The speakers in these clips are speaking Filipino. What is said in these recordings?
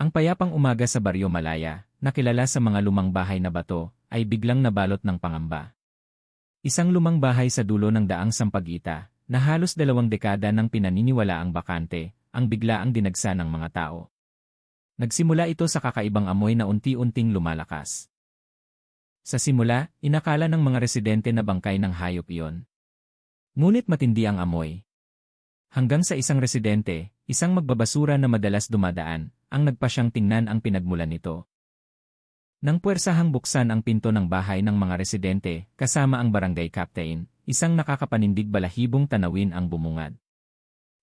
Ang payapang umaga sa Baryo Malaya, na kilala sa mga lumang bahay na bato, ay biglang nabalot ng pangamba. Isang lumang bahay sa dulo ng daang Sampaguita, na halos 2 dekada nang pinaniniwalaang bakante, ang biglaang dinagsa ng mga tao. Nagsimula ito sa kakaibang amoy na unti-unting lumalakas. Sa simula, inakala ng mga residente na bangkay ng hayop iyon. Ngunit matindi ang amoy. Hanggang sa isang residente, isang magbabasura na madalas dumadaan, ang nagpasyang tingnan ang pinagmulan nito. Nang puwersahang buksan ang pinto ng bahay ng mga residente, kasama ang barangay captain, isang nakakapanindig balahibong tanawin ang bumungad.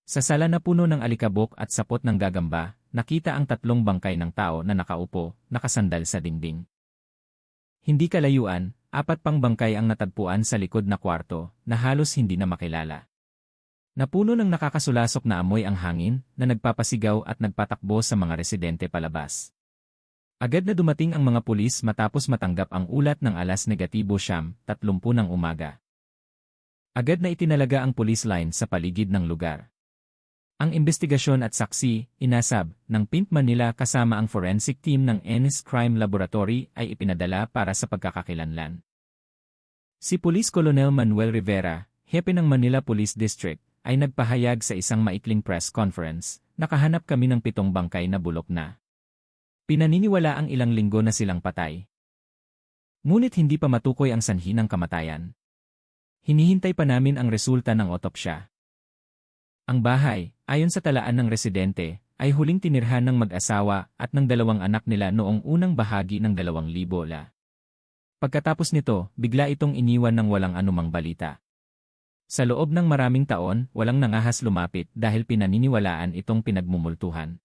Sa sala na puno ng alikabok at sapot ng gagamba, nakita ang 3 bangkay ng tao na nakaupo, nakasandal sa dingding. Hindi kalayuan, 4 pang bangkay ang natagpuan sa likod na kwarto, na halos hindi na makilala. Napuno ng nakakasulasok na amoy ang hangin, na nagpapasigaw at nagpatakbo sa mga residente palabas. Agad na dumating ang mga pulis matapos matanggap ang ulat ng alas negatibo 30 ng umaga. Agad na itinalaga ang police line sa paligid ng lugar. Ang investigasyon at saksi, inasab, ng PIMP Manila kasama ang forensic team ng Ennis Crime Laboratory ay ipinadala para sa pagkakakilanlan. Si Police Colonel Manuel Rivera, hepe ng Manila Police District, ay nagpahayag sa isang maikling press conference, nakahanap kami ng 7 bangkay na bulok na. Pinaniniwala ang ilang linggo na silang patay. Ngunit hindi pa matukoy ang sanhi ng kamatayan. Hinihintay pa namin ang resulta ng otopsya. Ang bahay, ayon sa talaan ng residente, ay huling tinirhan ng mag-asawa at ng 2 anak nila noong unang bahagi ng 2000. Pagkatapos nito, bigla itong iniwan ng walang anumang balita. Sa loob ng maraming taon, walang nangahas lumapit dahil pinaniniwalaan itong pinagmumultuhan.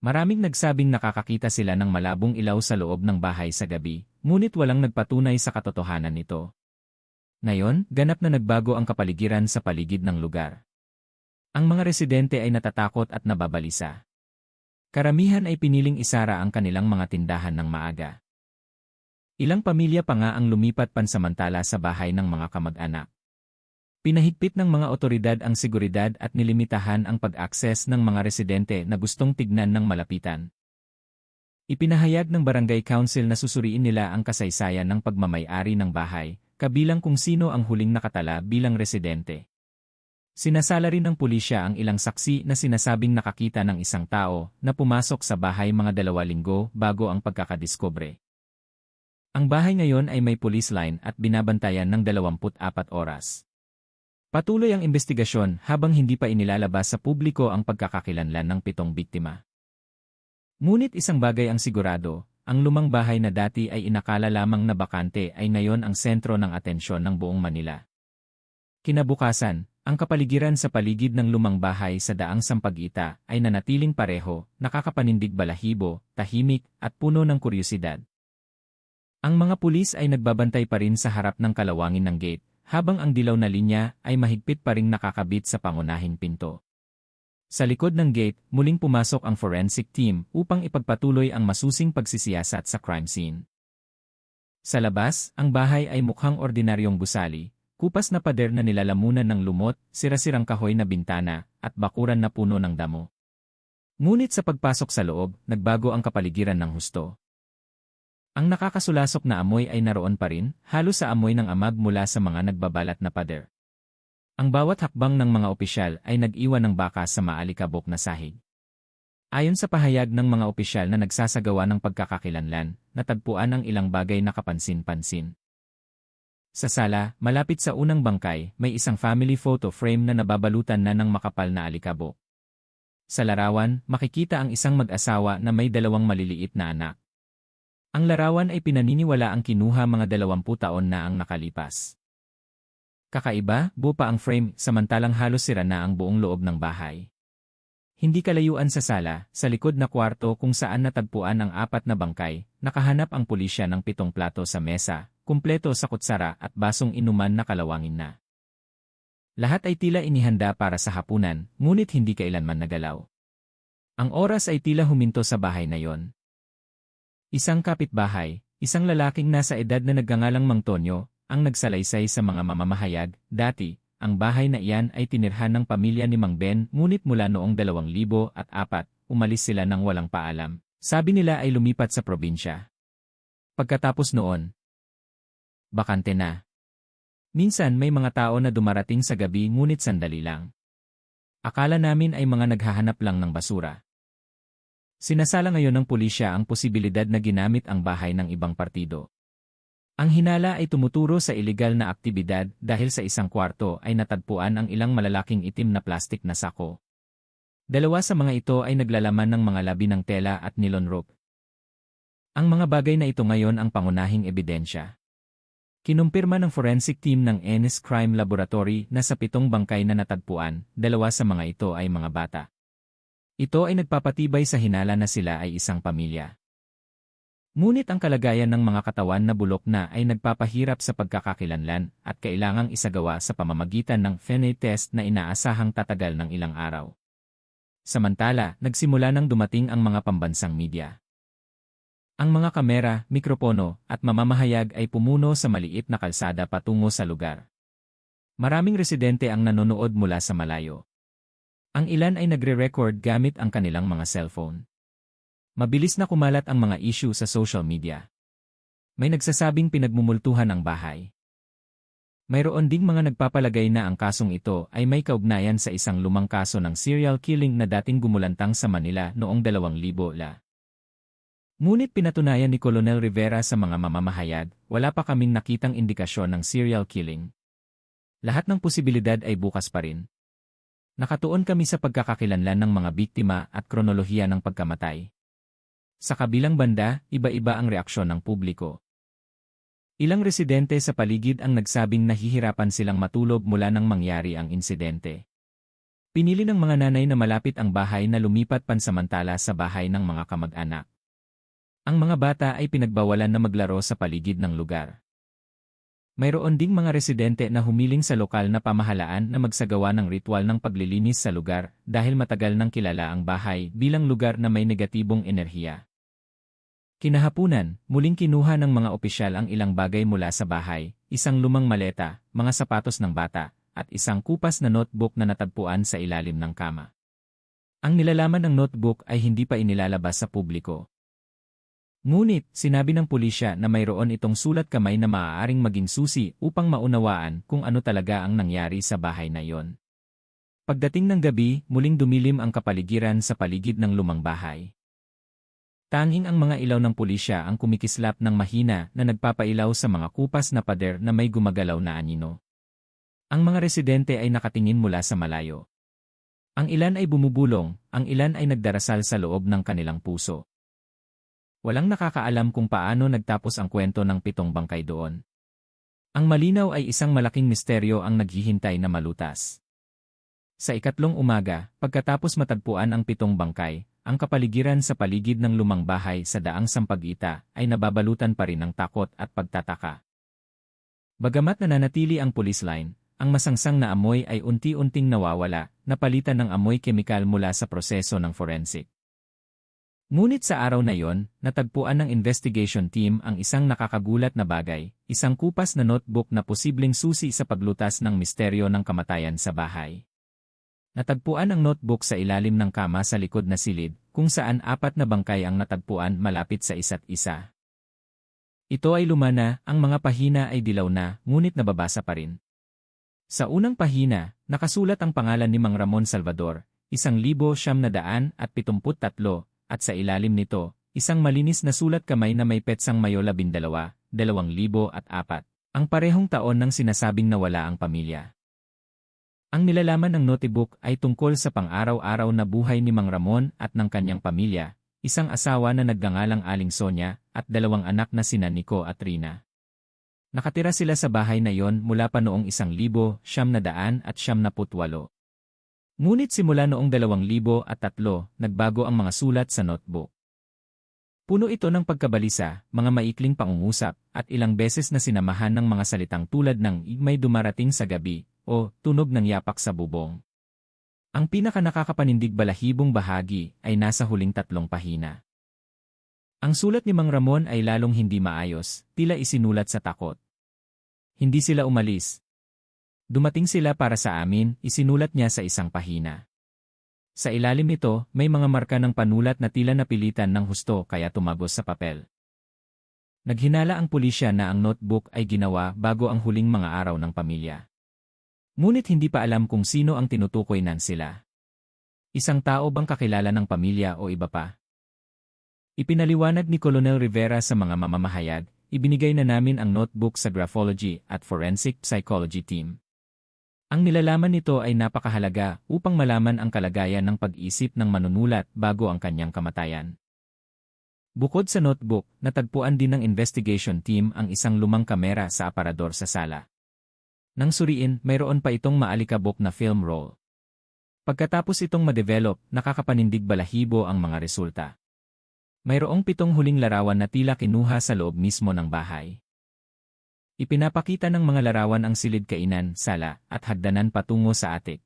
Maraming nagsabing nakakakita sila ng malabong ilaw sa loob ng bahay sa gabi, ngunit walang nagpatunay sa katotohanan nito. Ngayon, ganap na nagbago ang kapaligiran sa paligid ng lugar. Ang mga residente ay natatakot at nababalisa. Karamihan ay piniling isara ang kanilang mga tindahan ng maaga. Ilang pamilya pa nga ang lumipat pansamantala sa bahay ng mga kamag-anak. Pinahigpit ng mga otoridad ang seguridad at nilimitahan ang pag-akses ng mga residente na gustong tignan ng malapitan. Ipinahayag ng Barangay Council na susuriin nila ang kasaysayan ng pagmamay-ari ng bahay, kabilang kung sino ang huling nakatala bilang residente. Sinasala rin ng pulisya ang ilang saksi na sinasabing nakakita ng isang tao na pumasok sa bahay mga 2 linggo bago ang pagkakadiskubre. Ang bahay ngayon ay may police line at binabantayan ng 24 oras. Patuloy ang investigasyon habang hindi pa inilalabas sa publiko ang pagkakakilanlan ng 7 biktima. Ngunit isang bagay ang sigurado, ang lumang bahay na dati ay inakala lamang na bakante ay ngayon ang sentro ng atensyon ng buong Manila. Kinabukasan, ang kapaligiran sa paligid ng lumang bahay sa daang Sampaguita ay nanatiling pareho, nakakapanindig balahibo, tahimik, at puno ng kuryosidad. Ang mga pulis ay nagbabantay pa rin sa harap ng kalawangin ng gate, habang ang dilaw na linya ay mahigpit pa ring nakakabit sa pangunahing pinto. Sa likod ng gate, muling pumasok ang forensic team upang ipagpatuloy ang masusing pagsisiyasat sa crime scene. Sa labas, ang bahay ay mukhang ordinaryong gusali, kupas na pader na nilalamunan ng lumot, sira-sirang kahoy na bintana, at bakuran na puno ng damo. Ngunit sa pagpasok sa loob, nagbago ang kapaligiran ng husto. Ang nakakasulasok na amoy ay naroon pa rin, halos sa amoy ng amag mula sa mga nagbabalat na pader. Ang bawat hakbang ng mga opisyal ay nag-iwan ng bakas sa maalikabok na sahig. Ayon sa pahayag ng mga opisyal na nagsasagawa ng pagkakakilanlan, natagpuan ang ilang bagay na kapansin-pansin. Sa sala, malapit sa unang bangkay, may isang family photo frame na nababalutan na ng makapal na alikabok. Sa larawan, makikita ang isang mag-asawa na may 2 maliliit na anak. Ang larawan ay pinaniniwala ang kinuha mga 20 taon na ang nakalipas. Kakaiba, buo pa ang frame, samantalang halos sira na ang buong loob ng bahay. Hindi kalayuan sa sala, sa likod na kwarto kung saan natagpuan ang 4 na bangkay, nakahanap ang pulisya ng 7 plato sa mesa, kumpleto sa kutsara at basong inuman na kalawangin na. Lahat ay tila inihanda para sa hapunan, ngunit hindi kailanman nagalaw. Ang oras ay tila huminto sa bahay na yon. Isang kapitbahay, isang lalaking nasa edad na nagngangalang Mang Tonyo, ang nagsalaysay sa mga mamamahayag. Dati, ang bahay na iyan ay tinirhan ng pamilya ni Mang Ben, ngunit mula noong 2004, umalis sila nang walang paalam. Sabi nila ay lumipat sa probinsya. Pagkatapos noon, bakante na. Minsan may mga tao na dumarating sa gabi ngunit sandali lang. Akala namin ay mga naghahanap lang ng basura. Sinasala ngayon ng pulisya ang posibilidad na ginamit ang bahay ng ibang partido. Ang hinala ay tumuturo sa ilegal na aktibidad dahil sa isang kwarto ay natagpuan ang ilang malalaking itim na plastik na sako. 2 sa mga ito ay naglalaman ng mga labi ng tela at nylon rope. Ang mga bagay na ito ngayon ang pangunahing ebidensya. Kinumpirma ng forensic team ng Ennis Crime Laboratory na sa 7 bangkay na natagpuan, 2 sa mga ito ay mga bata. Ito ay nagpapatibay sa hinala na sila ay isang pamilya. Ngunit ang kalagayan ng mga katawan na bulok na ay nagpapahirap sa pagkakakilanlan at kailangang isagawa sa pamamagitan ng DNA test na inaasahang tatagal ng ilang araw. Samantala, nagsimula nang dumating ang mga pambansang media. Ang mga kamera, mikropono, at mamamahayag ay pumuno sa maliit na kalsada patungo sa lugar. Maraming residente ang nanonood mula sa malayo. Ang ilan ay nagre-record gamit ang kanilang mga cellphone. Mabilis na kumalat ang mga issue sa social media. May nagsasabing pinagmumultuhan ang bahay. Mayroon ding mga nagpapalagay na ang kasong ito ay may kaugnayan sa isang lumang kaso ng serial killing na dating gumulantang sa Manila noong 2000. Ngunit pinatunayan ni Colonel Rivera sa mga mamamahayag, wala pa kaming nakitang indikasyon ng serial killing. Lahat ng posibilidad ay bukas pa rin. Nakatuon kami sa pagkakakilanlan ng mga biktima at kronolohiya ng pagkamatay. Sa kabilang banda, iba-iba ang reaksyon ng publiko. Ilang residente sa paligid ang nagsabing nahihirapan silang matulog mula nang mangyari ang insidente. Pinili ng mga nanay na malapit ang bahay na lumipat pansamantala sa bahay ng mga kamag-anak. Ang mga bata ay pinagbawalan na maglaro sa paligid ng lugar. Mayroon ding mga residente na humiling sa lokal na pamahalaan na magsagawa ng ritual ng paglilinis sa lugar dahil matagal nang kilala ang bahay bilang lugar na may negatibong enerhiya. Kinahapunan, muling kinuha ng mga opisyal ang ilang bagay mula sa bahay, isang lumang maleta, mga sapatos ng bata, at isang kupas na notebook na natagpuan sa ilalim ng kama. Ang nilalaman ng notebook ay hindi pa inilalabas sa publiko. Ngunit, sinabi ng pulisya na mayroon itong sulat kamay na maaaring maging susi upang maunawaan kung ano talaga ang nangyari sa bahay na iyon. Pagdating ng gabi, muling dumilim ang kapaligiran sa paligid ng lumang bahay. Tanging ang mga ilaw ng pulisya ang kumikislap ng mahina na nagpapailaw sa mga kupas na pader na may gumagalaw na anino. Ang mga residente ay nakatingin mula sa malayo. Ang ilan ay bumubulong, ang ilan ay nagdarasal sa loob ng kanilang puso. Walang nakakaalam kung paano nagtapos ang kwento ng 7 bangkay doon. Ang malinaw ay isang malaking misteryo ang naghihintay na malutas. Sa ikatlong umaga, pagkatapos matagpuan ang 7 bangkay, ang kapaligiran sa paligid ng lumang bahay sa daang Sampaguita ay nababalutan pa rin ng takot at pagtataka. Bagamat nananatili ang police line, ang masangsang na amoy ay unti-unting nawawala, napalitan ng amoy kemikal mula sa proseso ng forensic. Ngunit sa araw na iyon, natagpuan ng investigation team ang isang nakakagulat na bagay, isang kupas na notebook na posibleng susi sa paglutas ng misteryo ng kamatayan sa bahay. Natagpuan ang notebook sa ilalim ng kama sa likod na silid, kung saan 4 na bangkay ang natagpuan malapit sa isa't isa. Ito ay lumana, ang mga pahina ay dilaw na, ngunit nababasa pa rin. Sa unang pahina, nakasulat ang pangalan ni Mang Ramon Salvador, 1973, at sa ilalim nito, isang malinis na sulat kamay na may petsang Mayo 12, 2004, ang parehong taon ng sinasabing nawala ang pamilya. Ang nilalaman ng notebook ay tungkol sa pang-araw-araw na buhay ni Mang Ramon at ng kanyang pamilya, isang asawa na nagngangalang Aling Sonia, at 2 anak na sina Nico at Rina. Nakatira sila sa bahay na iyon mula pa noong 1978. Ngunit simula noong 2003, nagbago ang mga sulat sa notebook. Puno ito ng pagkabalisa, mga maikling pangungusap, at ilang beses na sinamahan ng mga salitang tulad ng may dumarating sa gabi, o tunog ng yapak sa bubong. Ang pinaka-nakakapanindig balahibong bahagi ay nasa huling 3 pahina. Ang sulat ni Mang Ramon ay lalong hindi maayos, tila isinulat sa takot. Hindi sila umalis. Dumating sila para sa amin, isinulat niya sa isang pahina. Sa ilalim nito, may mga marka ng panulat na tila napilitan ng husto kaya tumagos sa papel. Naghinala ang pulisya na ang notebook ay ginawa bago ang huling mga araw ng pamilya. Ngunit hindi pa alam kung sino ang tinutukoy nan sila. Isang tao bang kakilala ng pamilya o iba pa? Ipinaliwanag ni Colonel Rivera sa mga mamamahayag, ibinigay na namin ang notebook sa graphology at forensic psychology team. Ang nilalaman nito ay napakahalaga upang malaman ang kalagayan ng pag-isip ng manunulat bago ang kanyang kamatayan. Bukod sa notebook, natagpuan din ng investigation team ang isang lumang kamera sa aparador sa sala. Nang suriin, mayroon pa itong maalikabok na film roll. Pagkatapos itong ma-develop, nakakapanindig balahibo ang mga resulta. Mayroong 7 huling larawan na tila kinuha sa loob mismo ng bahay. Ipinapakita ng mga larawan ang silid kainan, sala, at hagdanan patungo sa atik.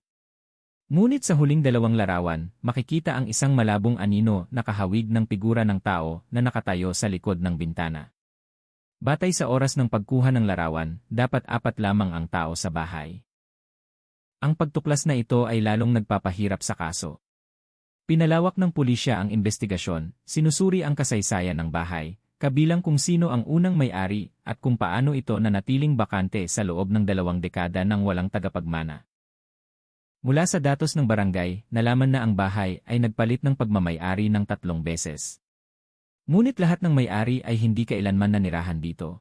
Ngunit sa huling 2 larawan, makikita ang isang malabong anino na kahawig ng figura ng tao na nakatayo sa likod ng bintana. Batay sa oras ng pagkuha ng larawan, dapat 4 lamang ang tao sa bahay. Ang pagtuklas na ito ay lalong nagpapahirap sa kaso. Pinalawak ng pulisya ang investigasyon, sinusuri ang kasaysayan ng bahay, kabilang kung sino ang unang may-ari at kung paano ito nanatiling bakante sa loob ng 2 dekada nang walang tagapagmana. Mula sa datos ng barangay, nalaman na ang bahay ay nagpalit ng pagmamay-ari ng 3 beses. Ngunit lahat ng may-ari ay hindi kailanman nanirahan dito.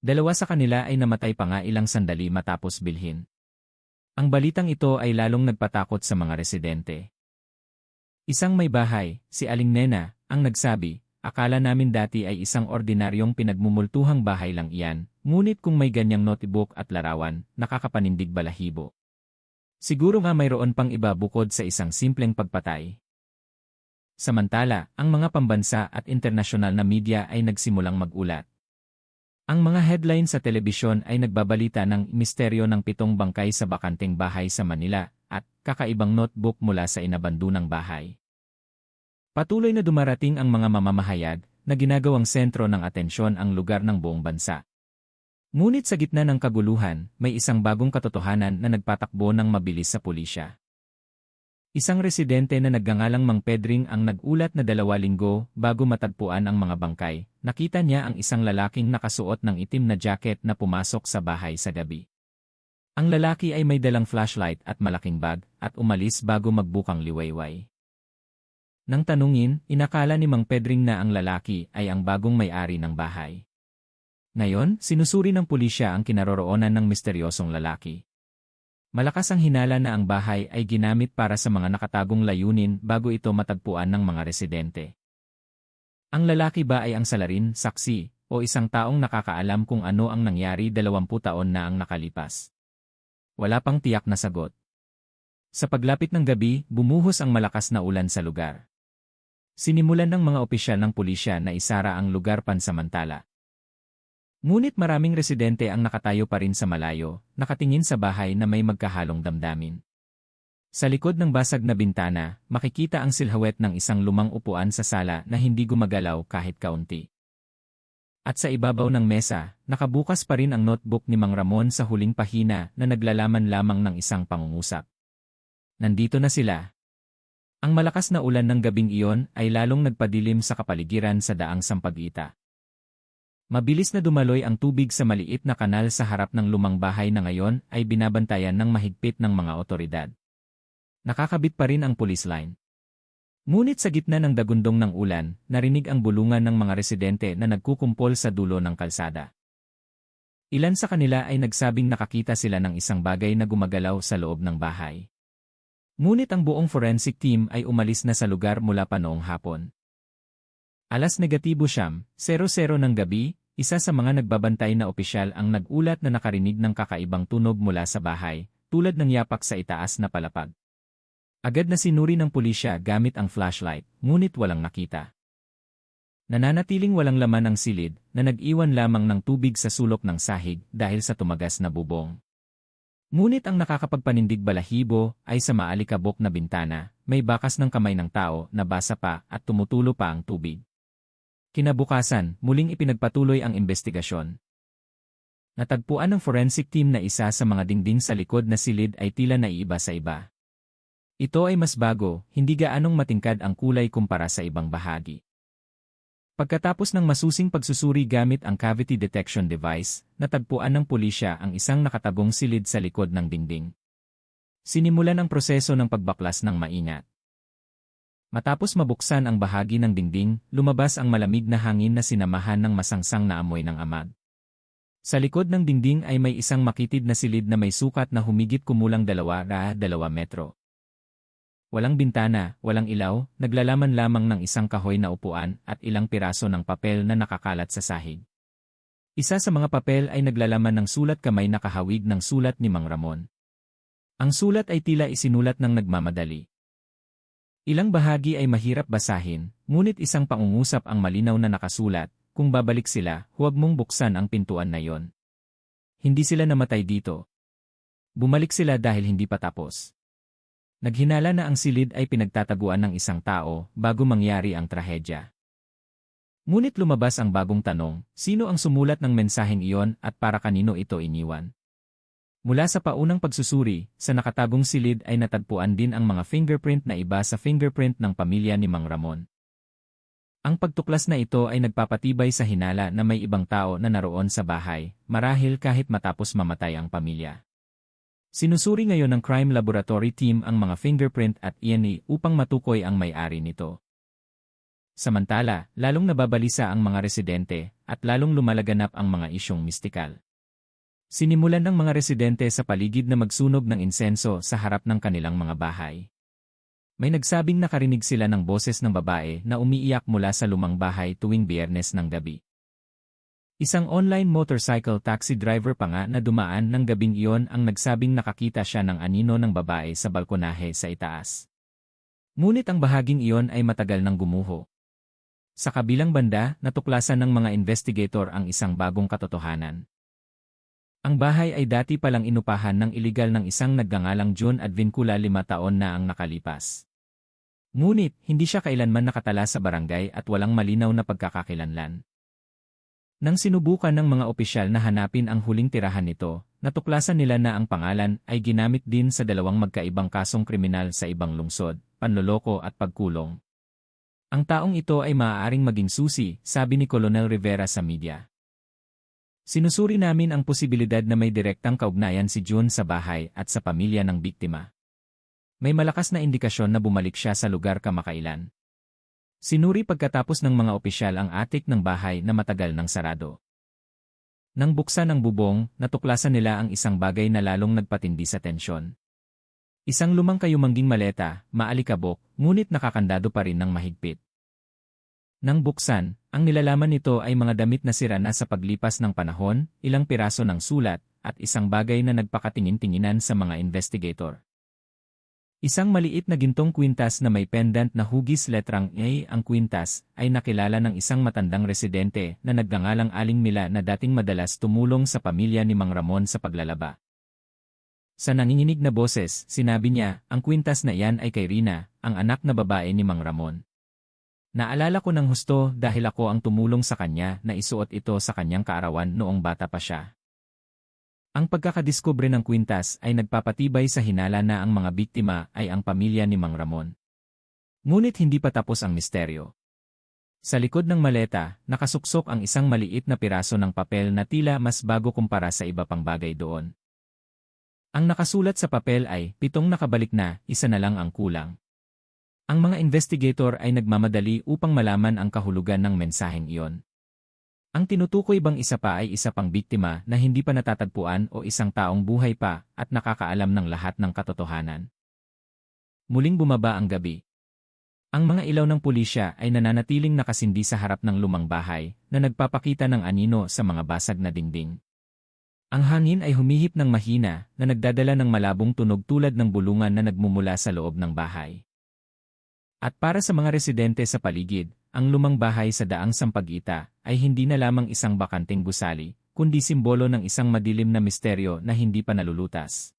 2 sa kanila ay namatay pa nga ilang sandali matapos bilhin. Ang balitang ito ay lalong nagpatakot sa mga residente. Isang may bahay, si Aling Nena, ang nagsabi, akala namin dati ay isang ordinaryong pinagmumultuhang bahay lang iyan, ngunit kung may ganyang notebook at larawan, nakakapanindig balahibo. Siguro nga mayroon pang iba bukod sa isang simpleng pagpatay. Samantala, ang mga pambansa at internasyonal na media ay nagsimulang magulat. Ang mga headline sa telebisyon ay nagbabalita ng misteryo ng 7 bangkay sa bakanteng bahay sa Manila at kakaibang notebook mula sa inabandunang bahay. Patuloy na dumarating ang mga mamamahayag na ginagawang sentro ng atensyon ang lugar ng buong bansa. Ngunit sa gitna ng kaguluhan, may isang bagong katotohanan na nagpatakbo ng mabilis sa pulisya. Isang residente na nagngangalang Mang Pedring ang nag-ulat na 2 linggo bago matagpuan ang mga bangkay, nakita niya ang isang lalaking nakasuot ng itim na jacket na pumasok sa bahay sa gabi. Ang lalaki ay may dalang flashlight at malaking bag at umalis bago magbukang liwayway. Nang tanungin, inakala ni Mang Pedring na ang lalaki ay ang bagong may-ari ng bahay. Ngayon, sinusuri ng pulisya ang kinaroroonan ng misteryosong lalaki. Malakas ang hinala na ang bahay ay ginamit para sa mga nakatagong layunin bago ito matagpuan ng mga residente. Ang lalaki ba ay ang salarin, saksi, o isang taong nakakaalam kung ano ang nangyari 20 taon na ang nakalipas? Wala pang tiyak na sagot. Sa paglapit ng gabi, bumuhos ang malakas na ulan sa lugar. Sinimulan ng mga opisyal ng pulisya na isara ang lugar pansamantala. Ngunit maraming residente ang nakatayo pa rin sa malayo, nakatingin sa bahay na may magkahalong damdamin. Sa likod ng basag na bintana, makikita ang silhouette ng isang lumang upuan sa sala na hindi gumagalaw kahit kaunti. At sa ibabaw ng mesa, nakabukas pa rin ang notebook ni Mang Ramon sa huling pahina na naglalaman lamang ng isang pangungusap. Nandito na sila. Ang malakas na ulan ng gabing iyon ay lalong nagpadilim sa kapaligiran sa daang Sampaguita. Mabilis na dumaloy ang tubig sa maliit na kanal sa harap ng lumang bahay na ngayon ay binabantayan ng mahigpit ng mga otoridad. Nakakabit pa rin ang police line. Ngunit sa gitna ng dagundong ng ulan, narinig ang bulungan ng mga residente na nagkukumpol sa dulo ng kalsada. Ilan sa kanila ay nagsabing nakakita sila ng isang bagay na gumagalaw sa loob ng bahay. Ngunit ang buong forensic team ay umalis na sa lugar mula pa noong hapon. 9:00 ng gabi, isa sa mga nagbabantay na opisyal ang nag-ulat na nakarinig ng kakaibang tunog mula sa bahay, tulad ng yapak sa itaas na palapag. Agad na sinuri ng pulisya gamit ang flashlight, ngunit walang nakita. Nananatiling walang laman ang silid na nag-iwan lamang ng tubig sa sulok ng sahig dahil sa tumagas na bubong. Ngunit ang nakakapagpanindig balahibo ay sa maalikabok na bintana, may bakas ng kamay ng tao na basa pa at tumutulo pa ang tubig. Kinabukasan, muling ipinagpatuloy ang investigasyon. Natagpuan ng forensic team na isa sa mga dingding sa likod na silid ay tila naiiba sa iba. Ito ay mas bago, hindi gaanong matingkad ang kulay kumpara sa ibang bahagi. Pagkatapos ng masusing pagsusuri gamit ang cavity detection device, natagpuan ng pulisya ang isang nakatagong silid sa likod ng dingding. Sinimulan ang proseso ng pagbaklas ng maingat. Matapos mabuksan ang bahagi ng dingding, lumabas ang malamig na hangin na sinamahan ng masangsang na amoy ng amag. Sa likod ng dingding ay may isang makitid na silid na may sukat na humigit kumulang 2 metro. Walang bintana, walang ilaw, naglalaman lamang ng isang kahoy na upuan at ilang piraso ng papel na nakakalat sa sahig. Isa sa mga papel ay naglalaman ng sulat kamay na kahawig ng sulat ni Mang Ramon. Ang sulat ay tila isinulat ng nagmamadali. Ilang bahagi ay mahirap basahin, ngunit isang pangungusap ang malinaw na nakasulat, kung babalik sila, huwag mong buksan ang pintuan na yon. Hindi sila namatay dito. Bumalik sila dahil hindi pa tapos. Naghinala na ang silid ay pinagtataguan ng isang tao bago mangyari ang trahedya. Ngunit lumabas ang bagong tanong, sino ang sumulat ng mensaheng iyon at para kanino ito iniwan? Mula sa paunang pagsusuri, sa nakatagong silid ay natagpuan din ang mga fingerprint na iba sa fingerprint ng pamilya ni Mang Ramon. Ang pagtuklas na ito ay nagpapatibay sa hinala na may ibang tao na naroon sa bahay, marahil kahit matapos mamatay ang pamilya. Sinusuri ngayon ng Crime Laboratory Team ang mga fingerprint at DNA upang matukoy ang may-ari nito. Samantala, lalong nababalisa ang mga residente at lalong lumalaganap ang mga isyong mistikal. Sinimulan ng mga residente sa paligid na magsunog ng insenso sa harap ng kanilang mga bahay. May nagsabing nakarinig sila ng boses ng babae na umiiyak mula sa lumang bahay tuwing Biyernes ng gabi. Isang online motorcycle taxi driver pa nga na dumaan ng gabing iyon ang nagsabing nakakita siya ng anino ng babae sa balkonahe sa itaas. Ngunit ang bahaging iyon ay matagal nang gumuho. Sa kabilang banda, natuklasan ng mga investigator ang isang bagong katotohanan. Ang bahay ay dati palang inupahan ng iligal ng isang nagngangalang John Advincula 5 taon na ang nakalipas. Ngunit, hindi siya kailanman nakatala sa barangay at walang malinaw na pagkakakilanlan. Nang sinubukan ng mga opisyal na hanapin ang huling tirahan nito, natuklasan nila na ang pangalan ay ginamit din sa 2 magkaibang kasong kriminal sa ibang lungsod, panloloko at pagkulong. Ang taong ito ay maaaring maging susi, sabi ni Colonel Rivera sa media. Sinusuri namin ang posibilidad na may direktang kaugnayan si June sa bahay at sa pamilya ng biktima. May malakas na indikasyon na bumalik siya sa lugar kamakailan. Sinuri pagkatapos ng mga opisyal ang atik ng bahay na matagal nang sarado. Nang buksan ang bubong, natuklasan nila ang isang bagay na lalong nagpatindi sa tensyon. Isang lumang kayumangging maleta, maalikabok, ngunit nakakandado pa rin ng mahigpit. Nang buksan, ang nilalaman nito ay mga damit na sira na sa paglipas ng panahon, ilang piraso ng sulat, at isang bagay na nagpakatingin-tinginan sa mga investigator. Isang maliit na gintong kwintas na may pendant na hugis letrang A. Ang kwintas ay nakilala ng isang matandang residente na nagngangalang Aling Mila na dating madalas tumulong sa pamilya ni Mang Ramon sa paglalaba. Sa nanginginig na boses, sinabi niya, ang kwintas na iyan ay kay Rina, ang anak na babae ni Mang Ramon. Naalala ko ng husto dahil ako ang tumulong sa kanya na isuot ito sa kanyang kaarawan noong bata pa siya. Ang pagkakadiskubre ng kwintas ay nagpapatibay sa hinala na ang mga biktima ay ang pamilya ni Mang Ramon. Ngunit hindi pa tapos ang misteryo. Sa likod ng maleta, nakasuksok ang isang maliit na piraso ng papel na tila mas bago kumpara sa iba pang bagay doon. Ang nakasulat sa papel ay, 7 nakabalik na, 1 na lang ang kulang. Ang mga investigator ay nagmamadali upang malaman ang kahulugan ng mensaheng iyon. Ang tinutukoy bang isa pa ay isa pang biktima na hindi pa natatagpuan o isang taong buhay pa at nakakaalam ng lahat ng katotohanan? Muling bumaba ang gabi. Ang mga ilaw ng pulisya ay nananatiling nakasindi sa harap ng lumang bahay na nagpapakita ng anino sa mga basag na dingding. Ang hangin ay humihip ng mahina na nagdadala ng malabong tunog tulad ng bulungan na nagmumula sa loob ng bahay. At para sa mga residente sa paligid, ang lumang bahay sa daang Sampaguita ay hindi na lamang isang bakanting gusali, kundi simbolo ng isang madilim na misteryo na hindi pa nalulutas.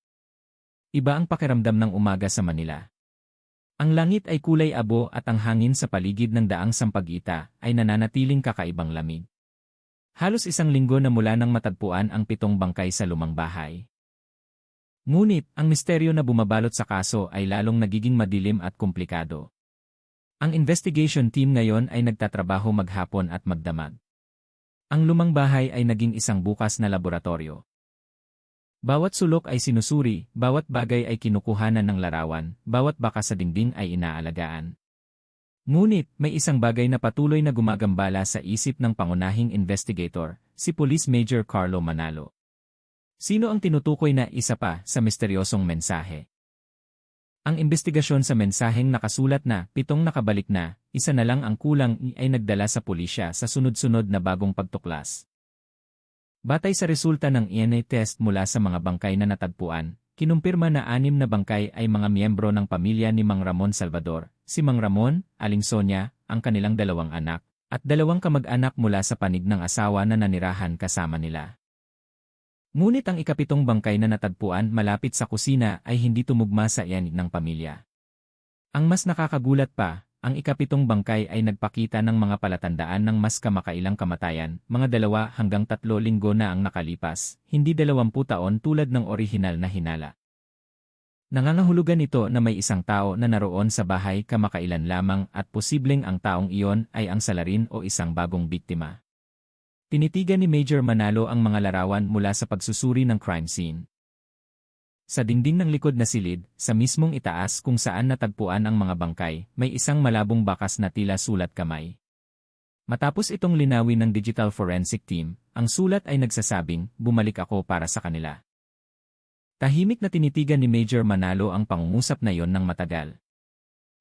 Iba ang pakiramdam ng umaga sa Manila. Ang langit ay kulay abo at ang hangin sa paligid ng daang Sampaguita ay nananatiling kakaibang lamig. Halos 1 linggo na mula nang matagpuan ang 7 bangkay sa lumang bahay. Ngunit, ang misteryo na bumabalot sa kaso ay lalong nagiging madilim at komplikado. Ang investigation team ngayon ay nagtatrabaho maghapon at magdamag. Ang lumang bahay ay naging isang bukas na laboratorio. Bawat sulok ay sinusuri, bawat bagay ay kinukuhanan ng larawan, bawat baka sa dingding ay inaalagaan. Ngunit, may isang bagay na patuloy na gumagambala sa isip ng pangunahing investigator, si Police Major Carlo Manalo. Sino ang tinutukoy na isa pa sa misteryosong mensahe? Ang investigasyon sa mensaheng nakasulat na 7 nakabalik na, isa na lang ang kulang ay nagdala sa pulisya sa sunod-sunod na bagong pagtuklas. Batay sa resulta ng DNA test mula sa mga bangkay na natagpuan, kinumpirma na 6 na bangkay ay mga miyembro ng pamilya ni Mang Ramon Salvador, si Mang Ramon, Aling Sonia, ang kanilang 2 anak, at 2 kamag-anak mula sa panig ng asawa na nanirahan kasama nila. Ngunit ang 7 bangkay na natagpuan malapit sa kusina ay hindi tumugma sa iyanig ng pamilya. Ang mas nakakagulat pa, ang 7 bangkay ay nagpakita ng mga palatandaan ng mas kamakailang kamatayan, mga 2 hanggang 3 linggo na ang nakalipas, hindi 20 taon tulad ng orihinal na hinala. Nangangahulugan ito na may isang tao na naroon sa bahay kamakailan lamang at posibleng ang taong iyon ay ang salarin o isang bagong biktima. Tinitigan ni Major Manalo ang mga larawan mula sa pagsusuri ng crime scene. Sa dingding ng likod na silid, sa mismong itaas kung saan natagpuan ang mga bangkay, may isang malabong bakas na tila sulat kamay. Matapos itong linawin ng digital forensic team, ang sulat ay nagsasabing, bumalik ako para sa kanila. Tahimik na tinitigan ni Major Manalo ang pangungusap na yon ng matagal.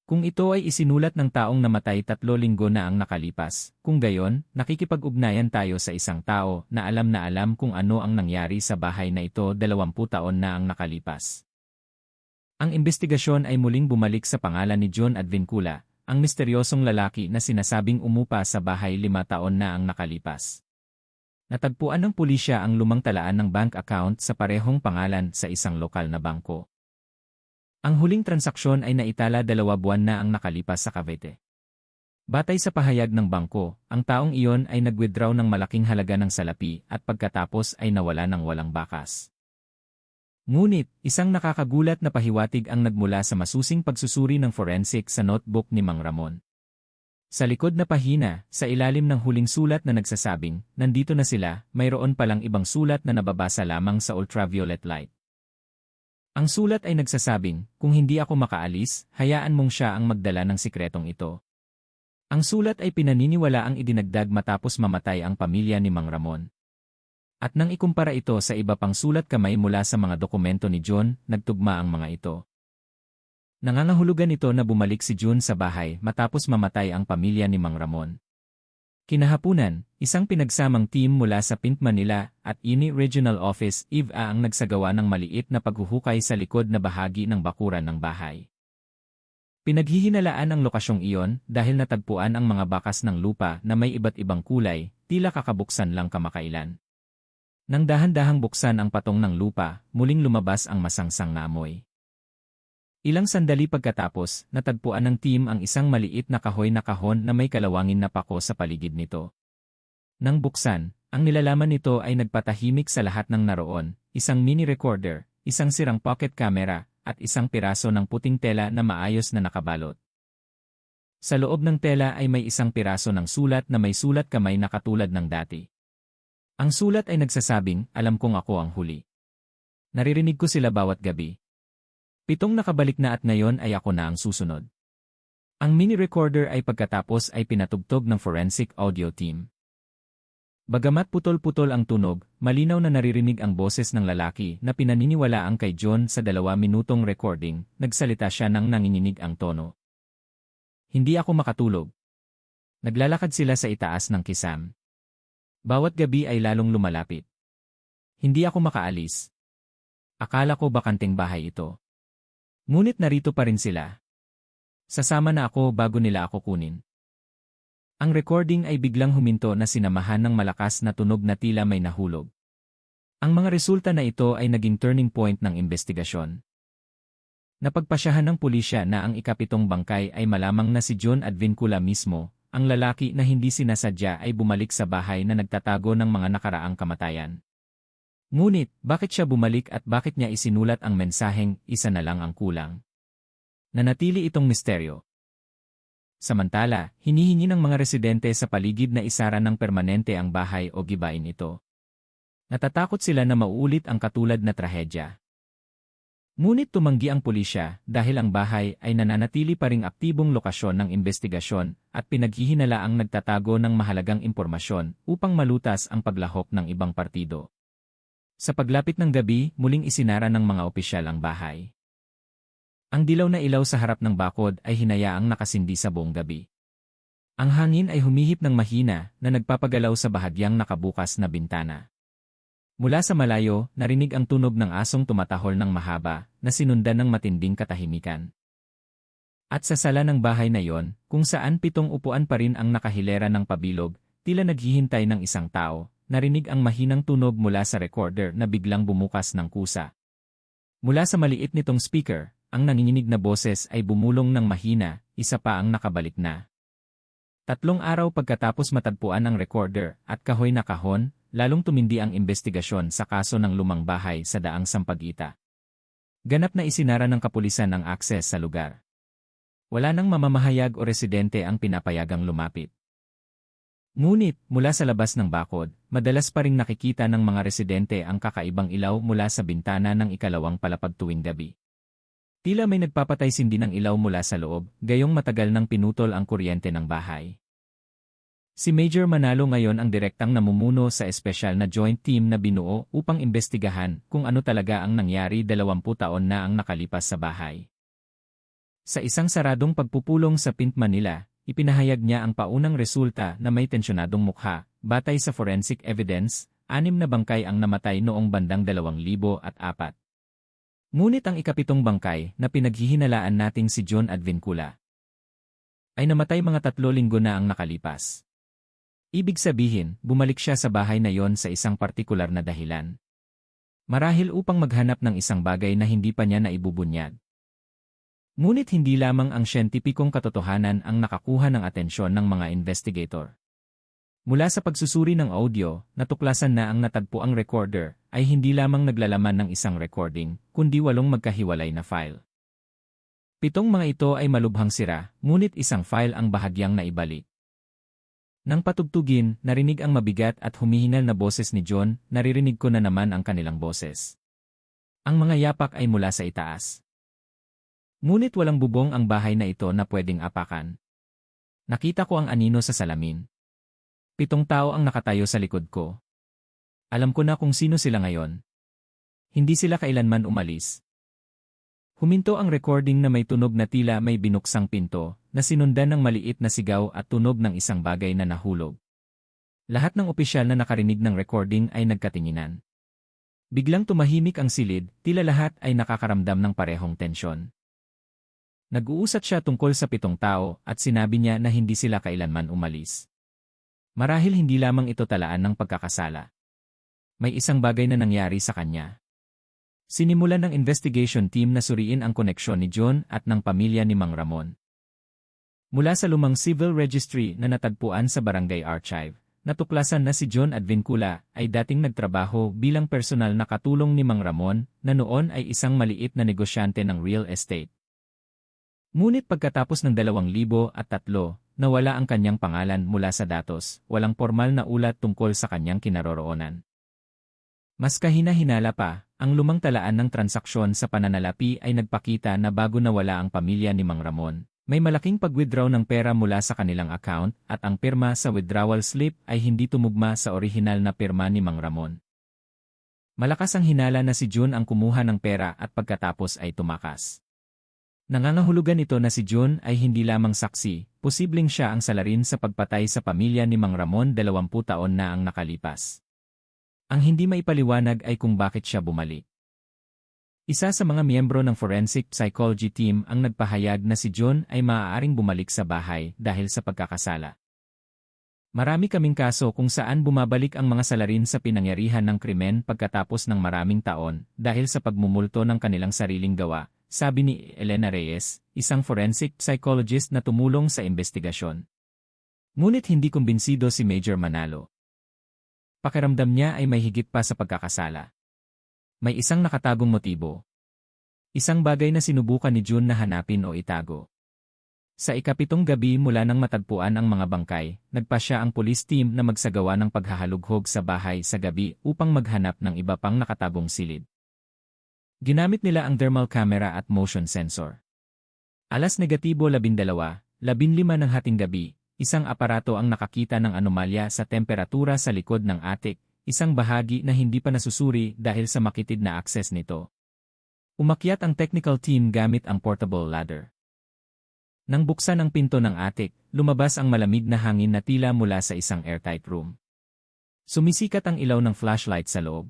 Kung ito ay isinulat ng taong namatay 3 linggo na ang nakalipas, kung gayon, nakikipag-ugnayan tayo sa isang tao na alam kung ano ang nangyari sa bahay na ito 20 taon na ang nakalipas. Ang investigasyon ay muling bumalik sa pangalan ni John Advincula, ang misteryosong lalaki na sinasabing umupa sa bahay 5 taon na ang nakalipas. Natagpuan ng pulisya ang lumang talaan ng bank account sa parehong pangalan sa isang lokal na bangko. Ang huling transaksyon ay naitala 2 buwan na ang nakalipas sa Cavite. Batay sa pahayag ng bangko, ang taong iyon ay nag-withdraw ng malaking halaga ng salapi at pagkatapos ay nawala ng walang bakas. Ngunit, isang nakakagulat na pahiwatig ang nagmula sa masusing pagsusuri ng forensic sa notebook ni Mang Ramon. Sa likod na pahina, sa ilalim ng huling sulat na nagsasabing, nandito na sila, mayroon palang ibang sulat na nababasa lamang sa ultraviolet light. Ang sulat ay nagsasabing, kung hindi ako makaalis, hayaan mong siya ang magdala ng sikretong ito. Ang sulat ay pinaniniwala ang idinagdag matapos mamatay ang pamilya ni Mang Ramon. At nang ikumpara ito sa iba pang sulat kamay mula sa mga dokumento ni John, nagtugma ang mga ito. Nangangahulugan ito na bumalik si John sa bahay matapos mamatay ang pamilya ni Mang Ramon. Kinahapunan, isang pinagsamang team mula sa Pint Manila at INI Regional Office (IVA) ang nagsagawa ng maliit na paghuhukay sa likod na bahagi ng bakuran ng bahay. Pinaghihinalaan ang lokasyong iyon dahil natagpuan ang mga bakas ng lupa na may iba't ibang kulay, tila kakabuksan lang kamakailan. Nang dahan-dahang buksan ang patong ng lupa, muling lumabas ang masangsang na amoy. Ilang sandali pagkatapos, natagpuan ng team ang isang maliit na kahoy na kahon na may kalawangin na pako sa paligid nito. Nang buksan, ang nilalaman nito ay nagpatahimik sa lahat ng naroon, isang mini recorder, isang sirang pocket camera, at isang piraso ng puting tela na maayos na nakabalot. Sa loob ng tela ay may isang piraso ng sulat na may sulat kamay na katulad ng dati. Ang sulat ay nagsasabing, alam kong ako ang huli. Naririnig ko sila bawat gabi. 7 nakabalik na at ngayon ay ako na ang susunod. Ang mini recorder ay pagkatapos ay pinatugtog ng forensic audio team. Bagamat putol-putol ang tunog, malinaw na naririnig ang boses ng lalaki na pinaniniwalaang kay John sa 2 minutong recording, nagsalita siya nang nanginginig ang tono. Hindi ako makatulog. Naglalakad sila sa itaas ng kisam. Bawat gabi ay lalong lumalapit. Hindi ako makaalis. Akala ko bakanteng bahay ito. Ngunit narito pa rin sila. Sasama na ako bago nila ako kunin. Ang recording ay biglang huminto na sinamahan ng malakas na tunog na tila may nahulog. Ang mga resulta na ito ay naging turning point ng investigasyon. Napagpasyahan ng pulisya na ang 7 bangkay ay malamang na si John Advincula mismo, ang lalaki na hindi sinasadya ay bumalik sa bahay na nagtatago ng mga nakaraang kamatayan. Ngunit, bakit siya bumalik at bakit niya isinulat ang mensaheng isa na lang ang kulang? Nanatili itong misteryo. Samantala, hinihingi ng mga residente sa paligid na isara ng permanente ang bahay o gibain ito. Natatakot sila na mauulit ang katulad na trahedya. Ngunit tumanggi ang pulisya dahil ang bahay ay nananatili pa ring aktibong lokasyon ng investigasyon at pinaghihinalaang nagtatago ng mahalagang impormasyon upang malutas ang paglahok ng ibang partido. Sa paglapit ng gabi, muling isinara ng mga opisyal ang bahay. Ang dilaw na ilaw sa harap ng bakod ay hinayaang nakasindi sa buong gabi. Ang hangin ay humihip ng mahina na nagpapagalaw sa bahagyang nakabukas na bintana. Mula sa malayo, narinig ang tunog ng asong tumatahol ng mahaba na sinundan ng matinding katahimikan. At sa sala ng bahay na yon, kung saan 7 upuan pa rin ang nakahilera ng pabilog, tila naghihintay ng isang tao, narinig ang mahinang tunog mula sa recorder na biglang bumukas ng kusa. Mula sa maliit nitong speaker, ang nanginginig na boses ay bumulong ng mahina, isa pa ang nakabalik na. 3 araw pagkatapos matagpuan ang recorder at kahoy na kahon, lalong tumindi ang investigasyon sa kaso ng lumang bahay sa Daang Sampaguita. Ganap na isinara ng kapulisan ang akses sa lugar. Wala nang mamamahayag o residente ang pinapayagang lumapit. Ngunit, mula sa labas ng bakod, madalas pa ring nakikita ng mga residente ang kakaibang ilaw mula sa bintana ng ikalawang palapag tuwing gabi. Tila may nagpapatay-sindi ng ilaw mula sa loob, gayong matagal nang pinutol ang kuryente ng bahay. Si Major Manalo ngayon ang direktang namumuno sa espesyal na joint team na binuo upang imbestigahan kung ano talaga ang nangyari 20 taon na ang nakalipas sa bahay. Sa isang saradong pagpupulong sa Pint Manila, ipinahayag niya ang paunang resulta na may tensyonadong mukha, batay sa forensic evidence, 6 na bangkay ang namatay noong bandang 2004. Ngunit ang ikapitong bangkay na pinaghihinalaan nating si John Advincula ay namatay mga 3 linggo na ang nakalipas. Ibig sabihin, bumalik siya sa bahay na yon sa isang partikular na dahilan. Marahil upang maghanap ng isang bagay na hindi pa niya naibubunyag. Ngunit hindi lamang ang siyentipikong katotohanan ang nakakuha ng atensyon ng mga investigator. Mula sa pagsusuri ng audio, natuklasan na ang natagpuang recorder ay hindi lamang naglalaman ng isang recording, kundi 8 magkahiwalay na file. 7 mga ito ay malubhang sira, ngunit isang file ang bahagyang naibalik. Nang patugtugin, narinig ang mabigat at humihinal na boses ni John, naririnig ko na naman ang kanilang boses. Ang mga yapak ay mula sa itaas. Ngunit walang bubong ang bahay na ito na pwedeng apakan. Nakita ko ang anino sa salamin. 7 tao ang nakatayo sa likod ko. Alam ko na kung sino sila ngayon. Hindi sila kailanman umalis. Huminto ang recording na may tunog na tila may binuksang pinto, na sinundan ng maliit na sigaw at tunog ng isang bagay na nahulog. Lahat ng opisyal na nakarinig ng recording ay nagkatinginan. Biglang tumahimik ang silid, tila lahat ay nakakaramdam ng parehong tensyon. Nag-uusat siya tungkol sa 7 tao at sinabi niya na hindi sila kailanman umalis. Marahil hindi lamang ito talaan ng pagkakasala. May isang bagay na nangyari sa kanya. Sinimulan ng investigation team na suriin ang koneksyon ni John at ng pamilya ni Mang Ramon. Mula sa lumang civil registry na natagpuan sa barangay archive, natuklasan na si John Advincula ay dating nagtrabaho bilang personal na katulong ni Mang Ramon na noon ay isang maliit na negosyante ng real estate. Ngunit pagkatapos ng 2003, nawala ang kanyang pangalan mula sa datos, walang formal na ulat tungkol sa kanyang kinaroroonan. Mas kahina-hinala pa, ang lumang talaan ng transaksyon sa pananalapi ay nagpakita na bago nawala ang pamilya ni Mang Ramon, may malaking pag-withdraw ng pera mula sa kanilang account at ang pirma sa withdrawal slip ay hindi tumugma sa orihinal na pirma ni Mang Ramon. Malakas ang hinala na si June ang kumuha ng pera at pagkatapos ay tumakas. Nangangahulugan ito na si June ay hindi lamang saksi, posibleng siya ang salarin sa pagpatay sa pamilya ni Mang Ramon 20 taon na ang nakalipas. Ang hindi maipaliwanag ay kung bakit siya bumalik. Isa sa mga miyembro ng forensic psychology team ang nagpahayag na si John ay maaaring bumalik sa bahay dahil sa pagkakasala. Marami kaming kaso kung saan bumabalik ang mga salarin sa pinangyarihan ng krimen pagkatapos ng maraming taon dahil sa pagmumulto ng kanilang sariling gawa, sabi ni Elena Reyes, isang forensic psychologist na tumulong sa investigasyon. Ngunit hindi kumbinsido si Major Manalo. Pakiramdam niya ay may higit pa sa pagkakasala. May isang nakatagong motibo. Isang bagay na sinubukan ni June na hanapin o itago. Sa ikapitong gabi mula nang matagpuan ang mga bangkay, nagpasya ang police team na magsagawa ng paghahalughog sa bahay sa gabi upang maghanap ng iba pang nakatagong silid. Ginamit nila ang thermal camera at motion sensor. Alas negatibo 12, 15 ng hating gabi, isang aparato ang nakakita ng anomalya sa temperatura sa likod ng attic, isang bahagi na hindi pa nasusuri dahil sa makitid na access nito. Umakyat ang technical team gamit ang portable ladder. Nang buksan ang pinto ng attic, lumabas ang malamig na hangin na tila mula sa isang airtight room. Sumisikat ang ilaw ng flashlight sa loob.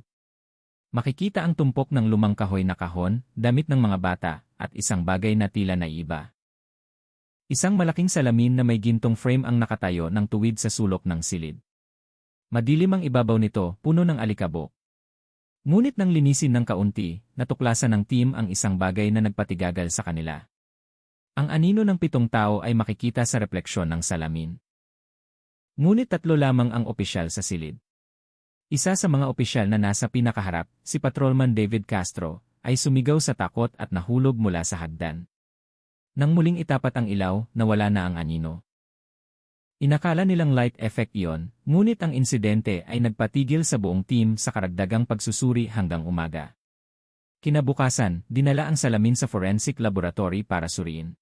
Makikita ang tumpok ng lumang kahoy na kahon, damit ng mga bata, at isang bagay na tila naiiba. Isang malaking salamin na may gintong frame ang nakatayo ng tuwid sa sulok ng silid. Madilim ang ibabaw nito, puno ng alikabok. Ngunit nang linisin ng kaunti, natuklasan ng team ang isang bagay na nagpatigagal sa kanila. Ang anino ng 7 tao ay makikita sa refleksyon ng salamin. Ngunit 3 lamang ang opisyal sa silid. Isa sa mga opisyal na nasa pinakaharap, si Patrolman David Castro, ay sumigaw sa takot at nahulog mula sa hagdan. Nang muling itapat ang ilaw, nawala na ang anino. Inakala nilang light effect iyon, ngunit ang insidente ay nagpatigil sa buong team sa karagdagang pagsusuri hanggang umaga. Kinabukasan, dinala ang salamin sa forensic laboratory para suriin.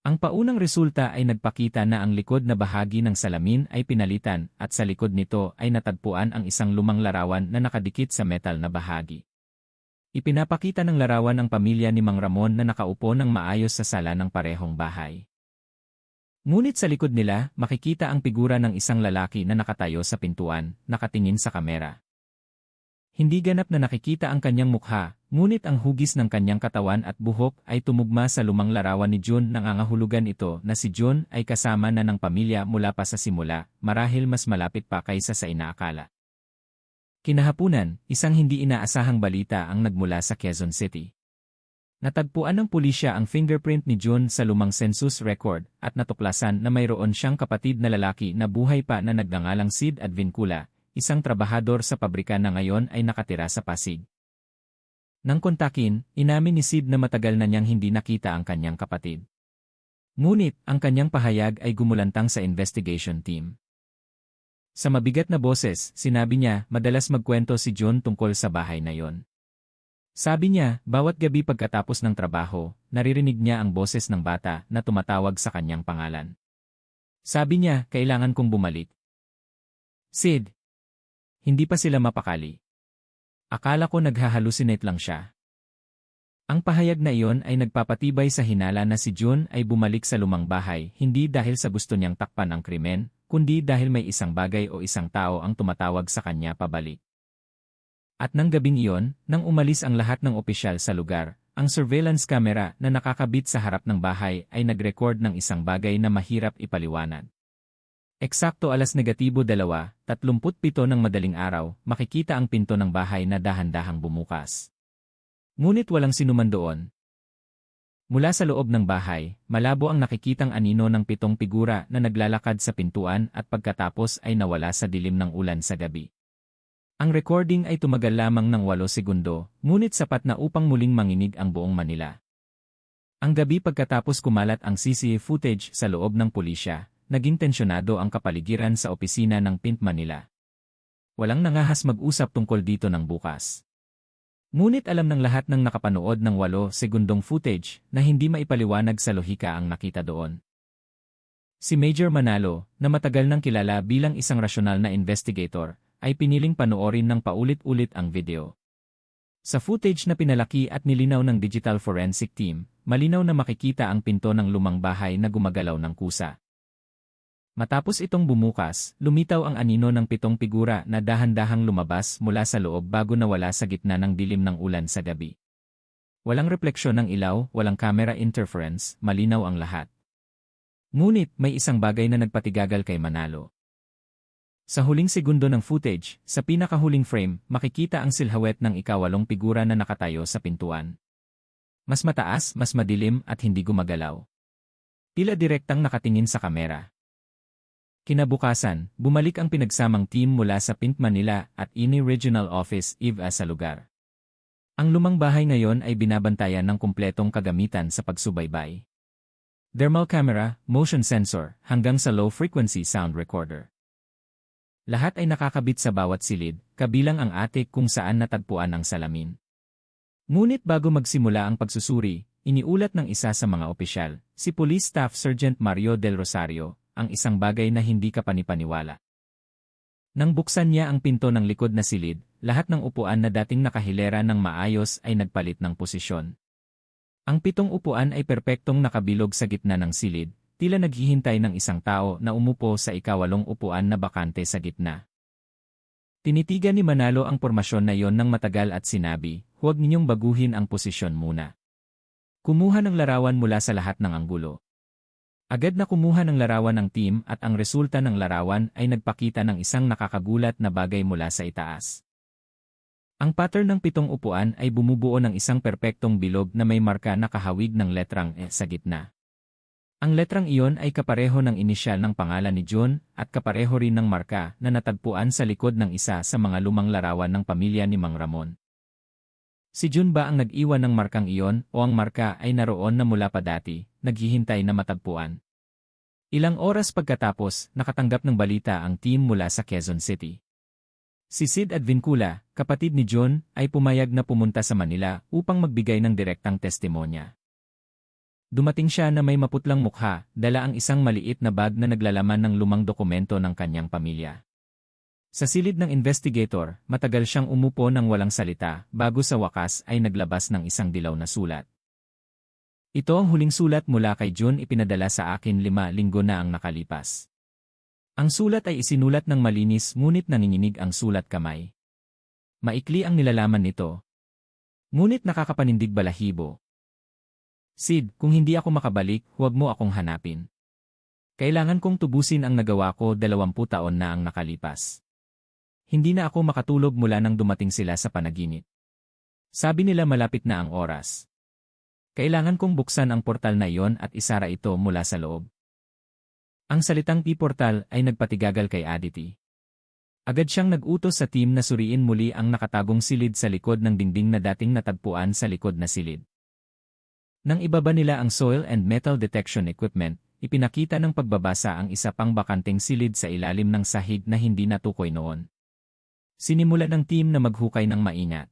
Ang paunang resulta ay nagpakita na ang likod na bahagi ng salamin ay pinalitan at sa likod nito ay natagpuan ang isang lumang larawan na nakadikit sa metal na bahagi. Ipinapakita ng larawan ang pamilya ni Mang Ramon na nakaupo ng maayos sa sala ng parehong bahay. Ngunit sa likod nila, makikita ang figura ng isang lalaki na nakatayo sa pintuan, nakatingin sa kamera. Hindi ganap na nakikita ang kanyang mukha, ngunit ang hugis ng kanyang katawan at buhok ay tumugma sa lumang larawan ni June. Nangangahulugan ito na si June ay kasama na ng pamilya mula pa sa simula, marahil mas malapit pa kaysa sa inaakala. Kinahapunan, isang hindi inaasahang balita ang nagmula sa Quezon City. Natagpuan ng pulisya ang fingerprint ni June sa lumang census record at natuklasan na mayroon siyang kapatid na lalaki na buhay pa na nagngangalang Sid Advincula, isang trabahador sa pabrika na ngayon ay nakatira sa Pasig. Nang kontakin, inamin ni Sid na matagal na niyang hindi nakita ang kanyang kapatid. Ngunit, ang kanyang pahayag ay gumulantang sa investigation team. Sa mabigat na boses, sinabi niya, madalas magkwento si June tungkol sa bahay na yon. Sabi niya, bawat gabi pagkatapos ng trabaho, naririnig niya ang boses ng bata na tumatawag sa kanyang pangalan. Sabi niya, kailangan kong bumalik. Sid. Hindi pa sila mapakali. Akala ko naghahalusinate lang siya. Ang pahayag na iyon ay nagpapatibay sa hinala na si June ay bumalik sa lumang bahay hindi dahil sa gusto niyang takpan ang krimen, kundi dahil may isang bagay o isang tao ang tumatawag sa kanya pabalik. At nang gabing iyon, nang umalis ang lahat ng opisyal sa lugar, ang surveillance camera na nakakabit sa harap ng bahay ay nag-record ng isang bagay na mahirap ipaliwanag. Eksakto alas negatibo 2:37 ng madaling araw, makikita ang pinto ng bahay na dahan-dahang bumukas. Ngunit walang sinuman doon. Mula sa loob ng bahay, malabo ang nakikitang anino ng 7 figura na naglalakad sa pintuan at pagkatapos ay nawala sa dilim ng ulan sa gabi. Ang recording ay tumagal lamang ng 8 segundo, ngunit sapat na upang muling manginig ang buong Manila. Ang gabi pagkatapos kumalat ang CCTV footage sa loob ng pulisya, naging tensyonado ang kapaligiran sa opisina ng PINP Manila. Walang nangahas mag-usap tungkol dito ng bukas. Ngunit alam ng lahat ng nakapanood ng 8 segundong footage na hindi maipaliwanag sa lohika ang nakita doon. Si Major Manalo, na matagal nang kilala bilang isang rasyonal na investigator, ay piniling panoorin ng paulit-ulit ang video. Sa footage na pinalaki at nilinaw ng digital forensic team, malinaw na makikita ang pinto ng lumang bahay na gumagalaw ng kusa. Matapos itong bumukas, lumitaw ang anino ng 7 figura na dahan-dahang lumabas mula sa loob bago nawala sa gitna ng dilim ng ulan sa gabi. Walang refleksyon ng ilaw, walang camera interference, malinaw ang lahat. Ngunit may isang bagay na nagpatigagal kay Manalo. Sa huling segundo ng footage, sa pinakahuling frame, makikita ang silhouette ng ika-8 figura na nakatayo sa pintuan. Mas mataas, mas madilim at hindi gumagalaw. Tila direktang nakatingin sa kamera. Kinabukasan, bumalik ang pinagsamang team mula sa PINP Manila at INI Regional Office, IVA sa lugar. Ang lumang bahay ngayon ay binabantayan ng kumpletong kagamitan sa pagsubaybay. Thermal camera, motion sensor, hanggang sa low-frequency sound recorder. Lahat ay nakakabit sa bawat silid, kabilang ang attic kung saan natagpuan ang salamin. Ngunit bago magsimula ang pagsusuri, iniulat ng isa sa mga opisyal, si Police Staff Sergeant Mario Del Rosario, ang isang bagay na hindi kapanipaniwala. Nang buksan niya ang pinto ng likod na silid, lahat ng upuan na dating nakahilera ng maayos ay nagpalit ng posisyon. Ang 7 upuan ay perpektong nakabilog sa gitna ng silid, tila naghihintay ng isang tao na umupo sa ika-8 upuan na bakante sa gitna. Tinitigan ni Manalo ang pormasyon na yon ng matagal at sinabi, "Huwag ninyong baguhin ang posisyon muna." Kumuha ng larawan mula sa lahat ng anggulo. Agad na kumuha ng larawan ng team at ang resulta ng larawan ay nagpakita ng isang nakakagulat na bagay mula sa itaas. Ang pattern ng 7 upuan ay bumubuo ng isang perpektong bilog na may marka na kahawig ng letrang E sa gitna. Ang letrang iyon ay kapareho ng inisyal ng pangalan ni John at kapareho rin ng marka na natagpuan sa likod ng isa sa mga lumang larawan ng pamilya ni Mang Ramon. Si John ba ang nag-iwan ng markang iyon o ang marka ay naroon na mula pa dati, naghihintay na matagpuan? Ilang oras pagkatapos, nakatanggap ng balita ang team mula sa Quezon City. Si Sid Advincula, kapatid ni John, ay pumayag na pumunta sa Manila upang magbigay ng direktang testimonya. Dumating siya na may maputlang mukha, dala ang isang maliit na bag na naglalaman ng lumang dokumento ng kanyang pamilya. Sa silid ng investigator, matagal siyang umupo ng walang salita, bago sa wakas ay naglabas ng isang dilaw na sulat. Ito ang huling sulat mula kay John, ipinadala sa akin 5 linggo na ang nakalipas. Ang sulat ay isinulat ng malinis ngunit nanginginig ang sulat kamay. Maikli ang nilalaman nito. Ngunit nakakapanindig balahibo. Sid, kung hindi ako makabalik, huwag mo akong hanapin. Kailangan kong tubusin ang nagawa ko, 20 taon na ang nakalipas. Hindi na ako makatulog mula nang dumating sila sa panaginip. Sabi nila malapit na ang oras. Kailangan kong buksan ang portal na iyon at isara ito mula sa loob. Ang salitang P-portal ay nagpatigagal kay Aditi. Agad siyang nag-utos sa team na suriin muli ang nakatagong silid sa likod ng dingding na dating natagpuan sa likod na silid. Nang ibaba nila ang soil and metal detection equipment, ipinakita ng pagbabasa ang isa pang bakanteng silid sa ilalim ng sahig na hindi natukoy noon. Sinimulan ng team na maghukay ng maingat.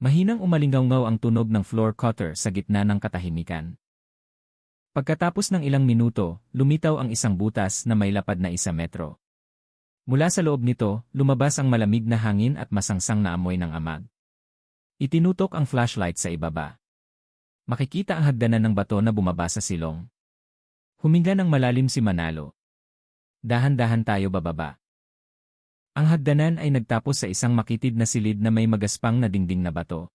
Mahinang umalingaw-ngaw ang tunog ng floor cutter sa gitna ng katahimikan. Pagkatapos ng ilang minuto, lumitaw ang isang butas na may lapad na 1 metro. Mula sa loob nito, lumabas ang malamig na hangin at masangsang na amoy ng amag. Itinutok ang flashlight sa ibaba. Makikita ang hagdanan ng bato na bumaba sa silong. Huminga ng malalim si Manalo. Dahan-dahan tayo bababa. Ang hagdanan ay nagtapos sa isang makitid na silid na may magaspang na dingding na bato.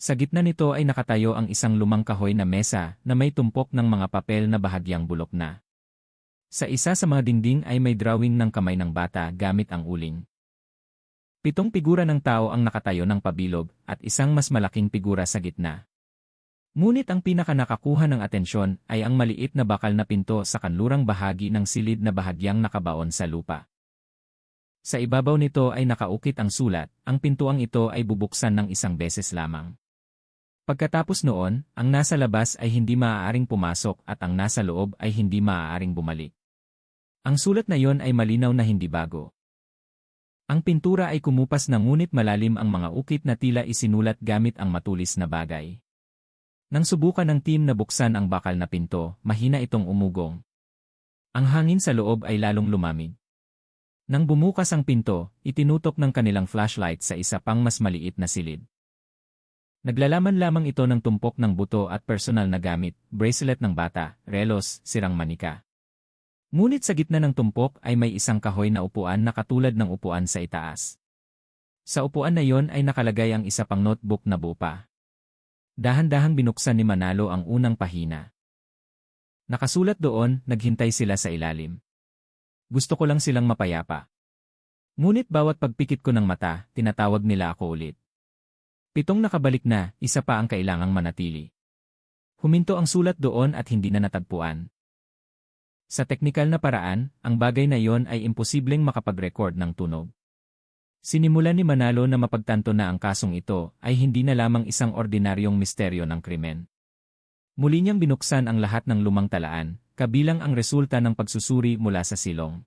Sa gitna nito ay nakatayo ang isang lumang kahoy na mesa na may tumpok ng mga papel na bahagyang bulok na. Sa isa sa mga dingding ay may drawing ng kamay ng bata gamit ang uling. 7 figura ng tao ang nakatayo ng pabilog at isang mas malaking figura sa gitna. Ngunit ang pinakanakakuha ng atensyon ay ang maliit na bakal na pinto sa kanlurang bahagi ng silid na bahagyang nakabaon sa lupa. Sa ibabaw nito ay nakaukit ang sulat, ang pintuang ito ay bubuksan ng 1 beses lamang. Pagkatapos noon, ang nasa labas ay hindi maaaring pumasok at ang nasa loob ay hindi maaaring bumalik. Ang sulat na iyon ay malinaw na hindi bago. Ang pintura ay kumupas na ngunit malalim ang mga ukit na tila isinulat gamit ang matulis na bagay. Nang subukan ng team na buksan ang bakal na pinto, mahina itong umugong. Ang hangin sa loob ay lalong lumamig. Nang bumukas ang pinto, itinutok ng kanilang flashlight sa isa pang mas maliit na silid. Naglalaman lamang ito ng tumpok ng buto at personal na gamit, bracelet ng bata, relos, sirang manika. Ngunit sa gitna ng tumpok ay may isang kahoy na upuan na katulad ng upuan sa itaas. Sa upuan na iyon ay nakalagay ang isa pang notebook na buo pa. Dahan-dahang binuksan ni Manalo ang unang pahina. Nakasulat doon, naghintay sila sa ilalim. Gusto ko lang silang mapayapa. Ngunit bawat pagpikit ko ng mata, tinatawag nila ako ulit. 7 nakabalik na, isa pa ang kailangang manatili. Huminto ang sulat doon at hindi na natagpuan. Sa teknikal na paraan, ang bagay na iyon ay imposibleng makapag-record ng tunog. Sinimulan ni Manalo na mapagtanto na ang kasong ito ay hindi na lamang isang ordinaryong misteryo ng krimen. Muli niyang binuksan ang lahat ng lumang talaan, kabilang ang resulta ng pagsusuri mula sa silong.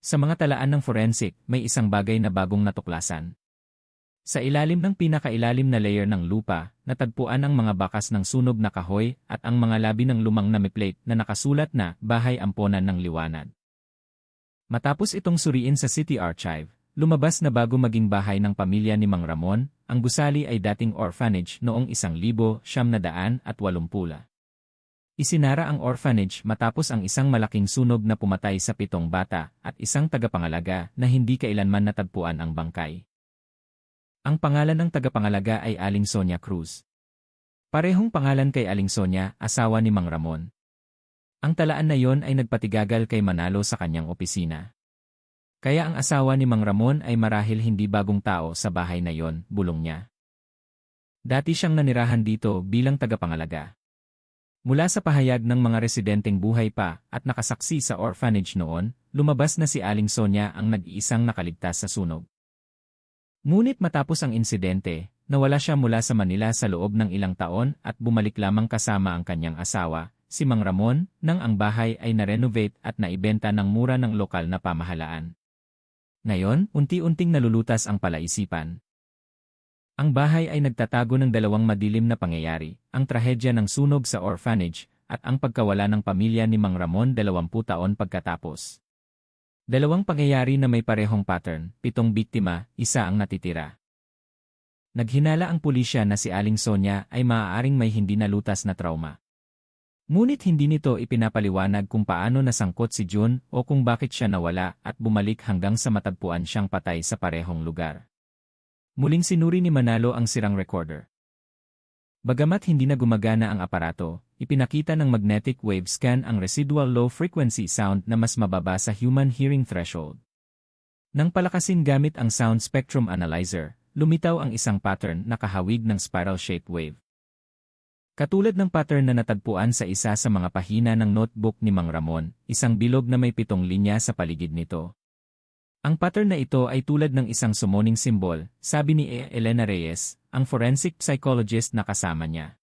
Sa mga talaan ng forensic, may isang bagay na bagong natuklasan. Sa ilalim ng pinakailalim na layer ng lupa, natagpuan ang mga bakas ng sunog na kahoy at ang mga labi ng lumang namiplate na nakasulat na Bahay Amponan ng Liwanag. Matapos itong suriin sa City Archive, lumabas na bago maging bahay ng pamilya ni Mang Ramon, ang gusali ay dating orphanage noong 1980. Isinara ang orphanage matapos ang isang malaking sunog na pumatay sa 7 bata at isang tagapangalaga na hindi kailanman natagpuan ang bangkay. Ang pangalan ng tagapangalaga ay Aling Sonia Cruz. Parehong pangalan kay Aling Sonia, asawa ni Mang Ramon. Ang talaan na yon ay nagpatigagal kay Manalo sa kanyang opisina. Kaya ang asawa ni Mang Ramon ay marahil hindi bagong tao sa bahay na yon, bulong niya. Dati siyang nanirahan dito bilang tagapangalaga. Mula sa pahayag ng mga residenteng buhay pa at nakasaksi sa orphanage noon, lumabas na si Aling Sonia ang nag-iisang nakaligtas sa sunog. Ngunit matapos ang insidente, nawala siya mula sa Manila sa loob ng ilang taon at bumalik lamang kasama ang kanyang asawa, si Mang Ramon, nang ang bahay ay na-renovate at naibenta ng mura ng lokal na pamahalaan. Ngayon, unti-unting nalulutas ang palaisipan. Ang bahay ay nagtatago ng 2 madilim na pangyayari, ang trahedya ng sunog sa orphanage at ang pagkawala ng pamilya ni Mang Ramon 20 taon pagkatapos. 2 pangyayari na may parehong pattern, 7 biktima, 1 ang natitira. Naghinala ang pulisya na si Aling Sonia ay maaaring may hindi nalutas na trauma. Ngunit hindi nito ipinapaliwanag kung paano nasangkot si June o kung bakit siya nawala at bumalik hanggang sa matagpuan siyang patay sa parehong lugar. Muling sinuri ni Manalo ang sirang recorder. Bagamat hindi na gumagana ang aparato, ipinakita ng magnetic wave scan ang residual low-frequency sound na mas mababa sa human hearing threshold. Nang palakasin gamit ang sound spectrum analyzer, lumitaw ang isang pattern na kahawig ng spiral-shaped wave. Katulad ng pattern na natagpuan sa isa sa mga pahina ng notebook ni Mang Ramon, isang bilog na may 7 linya sa paligid nito. Ang pattern na ito ay tulad ng isang summoning symbol, sabi ni Elena Reyes, ang forensic psychologist na kasama niya.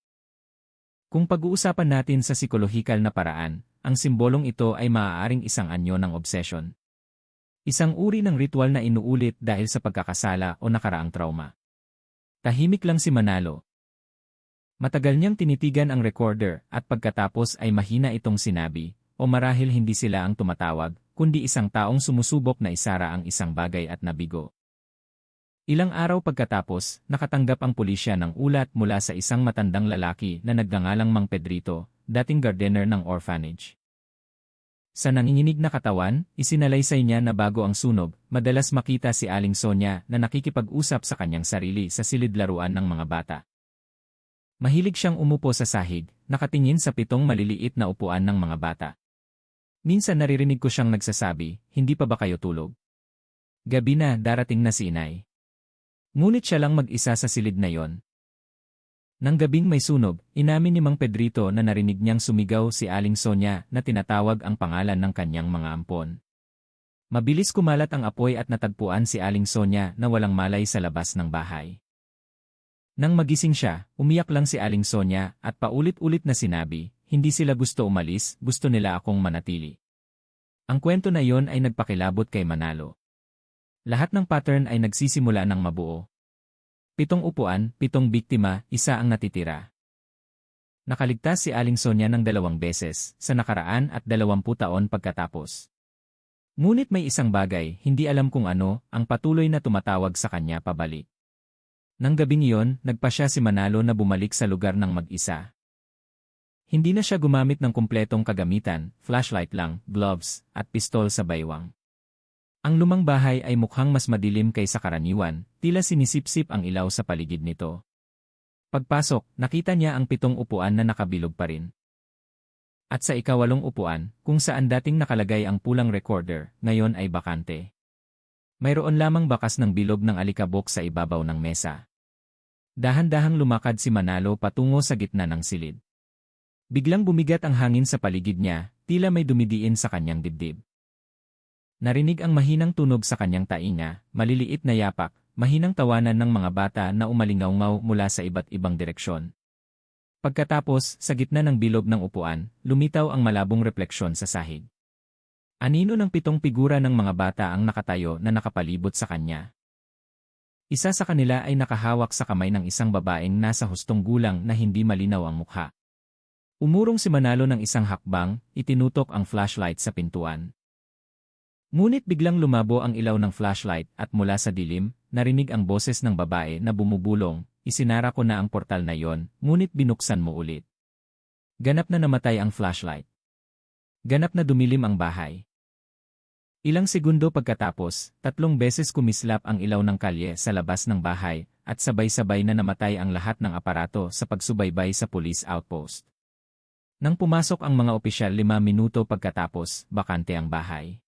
Kung pag-uusapan natin sa psikolohikal na paraan, ang simbolong ito ay maaaring isang anyo ng obsession. Isang uri ng ritual na inuulit dahil sa pagkakasala o nakaraang trauma. Tahimik lang si Manalo. Matagal niyang tinitigan ang recorder at pagkatapos ay mahina itong sinabi, o marahil hindi sila ang tumatawag, kundi isang taong sumusubok na isara ang isang bagay at nabigo. Ilang araw pagkatapos, nakatanggap ang pulisya ng ulat mula sa isang matandang lalaki na nagngangalang Mang Pedrito, dating gardener ng orphanage. Sa nanginginig na katawan, isinalaysay niya na bago ang sunog, madalas makita si Aling Sonia na nakikipag-usap sa kanyang sarili sa silid laruan ng mga bata. Mahilig siyang umupo sa sahig, nakatingin sa 7 maliliit na upuan ng mga bata. Minsan naririnig ko siyang nagsasabi, "Hindi pa ba kayo tulog? Gabi na, darating na si Inay." Ngunit siya lang mag-isa sa silid na yon. Nang gabing may sunog, inamin ni Mang Pedrito na narinig niyang sumigaw si Aling Sonia na tinatawag ang pangalan ng kanyang mga ampon. Mabilis kumalat ang apoy at natagpuan si Aling Sonia na walang malay sa labas ng bahay. Nang magising siya, umiyak lang si Aling Sonia at paulit-ulit na sinabi, "Hindi sila gusto umalis, gusto nila akong manatili." Ang kwento na yon ay nagpakilabot kay Manalo. Lahat ng pattern ay nagsisimula ng mabuo. 7 upuan, 7 biktima, 1 ang natitira. Nakaligtas si Aling Sonia ng 2 beses, sa nakaraan at 20 taon pagkatapos. Ngunit may isang bagay, hindi alam kung ano, ang patuloy na tumatawag sa kanya pabalik. Nang gabing iyon, nagpasya si Manalo na bumalik sa lugar ng mag-isa. Hindi na siya gumamit ng kumpletong kagamitan, flashlight lang, gloves, at pistol sa baywang. Ang lumang bahay ay mukhang mas madilim kaysa karaniwan, tila sinisipsip ang ilaw sa paligid nito. Pagpasok, nakita niya ang 7 upuan na nakabilog pa rin. At sa ika-8 upuan, kung saan dating nakalagay ang pulang recorder, ngayon ay bakante. Mayroon lamang bakas ng bilog ng alikabok sa ibabaw ng mesa. Dahan-dahang lumakad si Manalo patungo sa gitna ng silid. Biglang bumigat ang hangin sa paligid niya, tila may dumidiin sa kanyang dibdib. Narinig ang mahinang tunog sa kanyang tainga, maliliit na yapak, mahinang tawanan ng mga bata na umalingaw mula sa iba't ibang direksyon. Pagkatapos, sa gitna ng bilog ng upuan, lumitaw ang malabong refleksyon sa sahig. Anino ng 7 figura ng mga bata ang nakatayo na nakapalibot sa kanya. Isa sa kanila ay nakahawak sa kamay ng isang babaeng nasa hustong gulang na hindi malinaw ang mukha. Umurong si Manalo ng isang hakbang, itinutok ang flashlight sa pintuan. Ngunit biglang lumabo ang ilaw ng flashlight at mula sa dilim, narinig ang boses ng babae na bumubulong, "Isinara ko na ang portal na yon, ngunit binuksan mo ulit." Ganap na namatay ang flashlight. Ganap na dumilim ang bahay. Ilang segundo pagkatapos, 3 beses kumislap ang ilaw ng kalye sa labas ng bahay, at sabay-sabay na namatay ang lahat ng aparato sa pagsubaybay sa police outpost. Nang pumasok ang mga opisyal 5 minuto pagkatapos, bakante ang bahay.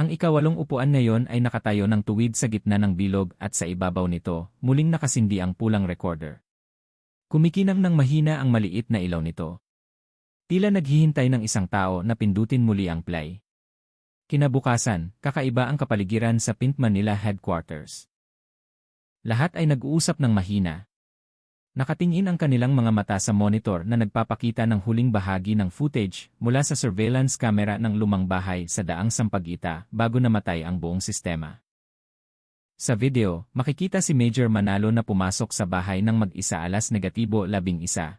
Ang ika-8 upuan na yon ay nakatayo ng tuwid sa gitna ng bilog at sa ibabaw nito, muling nakasindi ang pulang recorder. Kumikinang ng mahina ang maliit na ilaw nito. Tila naghihintay ng isang tao na pindutin muli ang play. Kinabukasan, kakaiba ang kapaligiran sa Pint Manila headquarters. Lahat ay nag-uusap ng mahina. Nakatingin ang kanilang mga mata sa monitor na nagpapakita ng huling bahagi ng footage mula sa surveillance camera ng lumang bahay sa daang Sampaguita bago namatay ang buong sistema. Sa video, makikita si Major Manalo na pumasok sa bahay ng mag-isa alas -11:47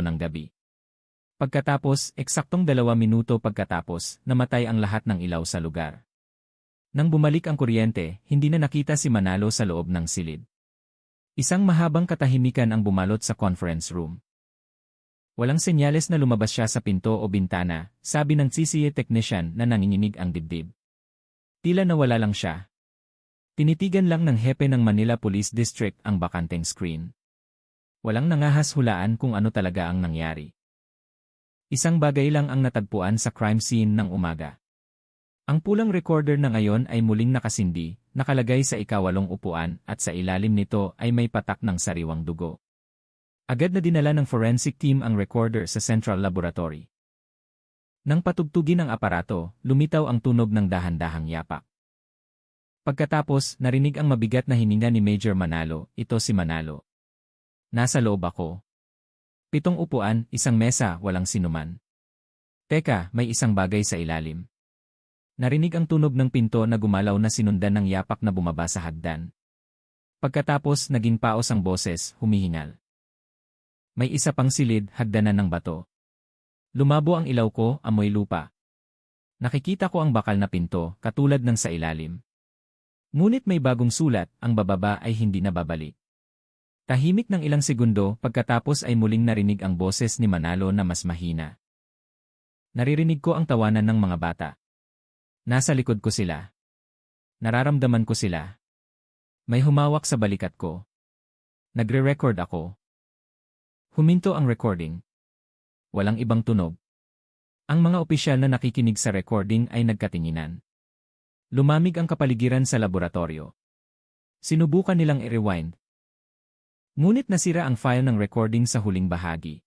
ng gabi. Pagkatapos, eksaktong 2 minuto pagkatapos, namatay ang lahat ng ilaw sa lugar. Nang bumalik ang kuryente, hindi na nakita si Manalo sa loob ng silid. Isang mahabang katahimikan ang bumalot sa conference room. Walang senyales na lumabas siya sa pinto o bintana, sabi ng CCA technician na nanginginig ang dibdib. Tila nawala lang siya. Tinitigan lang ng hepe ng Manila Police District ang bakanteng screen. Walang nangahas-hulaan kung ano talaga ang nangyari. Isang bagay lang ang natagpuan sa crime scene ng umaga. Ang pulang recorder na ngayon ay muling nakasindi, nakalagay sa ika-8 upuan at sa ilalim nito ay may patak ng sariwang dugo. Agad na dinala ng forensic team ang recorder sa Central Laboratory. Nang patugtugin ang aparato, lumitaw ang tunog ng dahan-dahang yapak. Pagkatapos, narinig ang mabigat na hininga ni Major Manalo, "Ito si Manalo. Nasa loob ako." 7 upuan, isang mesa, walang sinuman. Teka, may isang bagay sa ilalim. Narinig ang tunog ng pinto na gumalaw na sinundan ng yapak na bumaba sa hagdan. Pagkatapos naging paos ang boses, humihingal. May isa pang silid, hagdanan ng bato. Lumabo ang ilaw ko, amoy lupa. Nakikita ko ang bakal na pinto, katulad ng sa ilalim. Ngunit may bagong sulat, ang bababa ay hindi na babalik. Tahimik ng ilang segundo, pagkatapos ay muling narinig ang boses ni Manalo na mas mahina. Naririnig ko ang tawanan ng mga bata. Nasa likod ko sila. Nararamdaman ko sila. May humawak sa balikat ko. Nagre-record ako. Huminto ang recording. Walang ibang tunog. Ang mga opisyal na nakikinig sa recording ay nagkatinginan. Lumamig ang kapaligiran sa laboratorio. Sinubukan nilang i-rewind. Ngunit nasira ang file ng recording sa huling bahagi.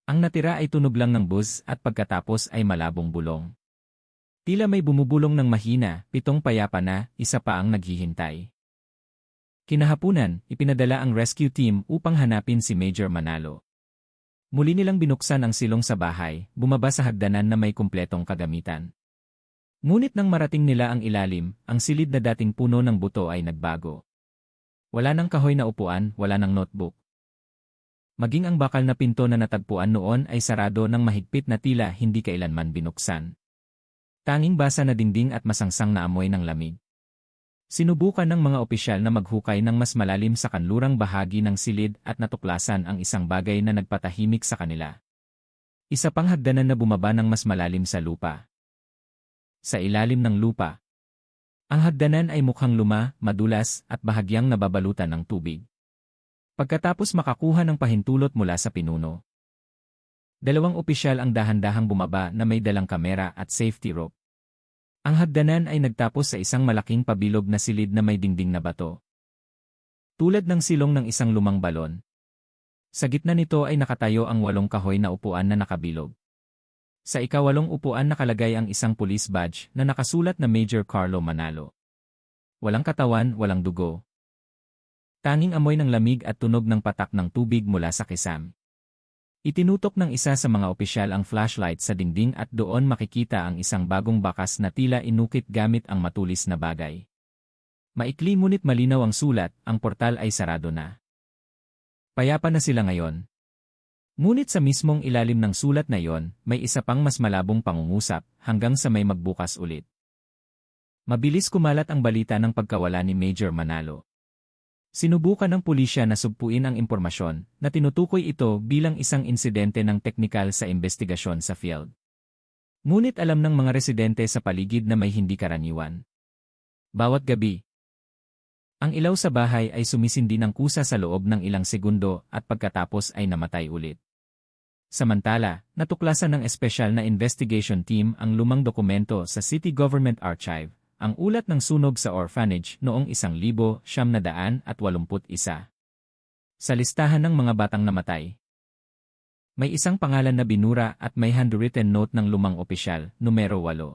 Ang natira ay tunog lang ng buzz at pagkatapos ay malabong bulong. Tila may bumubulong ng mahina, 7 payapa na, isa pa ang naghihintay. Kinahapunan, ipinadala ang rescue team upang hanapin si Major Manalo. Muli nilang binuksan ang silong sa bahay, bumaba sa hagdanan na may kumpletong kagamitan. Ngunit nang marating nila ang ilalim, ang silid na dating puno ng buto ay nagbago. Wala nang kahoy na upuan, wala nang notebook. Maging ang bakal na pinto na natagpuan noon ay sarado ng mahigpit na tila hindi kailanman binuksan. Tanging basa na dingding at masangsang na amoy ng lamig. Sinubukan ng mga opisyal na maghukay ng mas malalim sa kanlurang bahagi ng silid at natuklasan ang isang bagay na nagpatahimik sa kanila. Isa pang hagdanan na bumaba ng mas malalim sa lupa. Sa ilalim ng lupa. Ang hagdanan ay mukhang luma, madulas, at bahagyang nababalutan ng tubig. Pagkatapos makakuha ng pahintulot mula sa pinuno. 2 opisyal ang dahan-dahang bumaba na may dalang kamera at safety rope. Ang hagdanan ay nagtapos sa isang malaking pabilog na silid na may dingding na bato. Tulad ng silong ng isang lumang balon. Sa gitna nito ay nakatayo ang 8 kahoy na upuan na nakabilog. Sa ikawalong upuan nakalagay ang isang police badge na nakasulat na Major Carlo Manalo. Walang katawan, walang dugo. Tanging amoy ng lamig at tunog ng patak ng tubig mula sa kisam. Itinutok ng isa sa mga opisyal ang flashlight sa dingding at doon makikita ang isang bagong bakas na tila inukit gamit ang matulis na bagay. Maikli ngunit malinaw ang sulat, ang portal ay sarado na. Payapa na sila ngayon. Ngunit sa mismong ilalim ng sulat na yon, may isa pang mas malabong pangungusap hanggang sa may magbukas ulit. Mabilis kumalat ang balita ng pagkawala ni Major Manalo. Sinubukan ng pulisya na sugpuin ang impormasyon na tinutukoy ito bilang isang insidente ng teknikal sa investigasyon sa field. Ngunit alam ng mga residente sa paligid na may hindi karaniwan. Bawat gabi, ang ilaw sa bahay ay sumisindi ng kusa sa loob ng ilang segundo at pagkatapos ay namatay ulit. Samantala, natuklasan ng espesyal na investigation team ang lumang dokumento sa City Government Archive, ang ulat ng sunog sa orphanage noong 1981. Sa listahan ng mga batang namatay, may isang pangalan na binura at may handwritten note ng lumang opisyal, numero 8.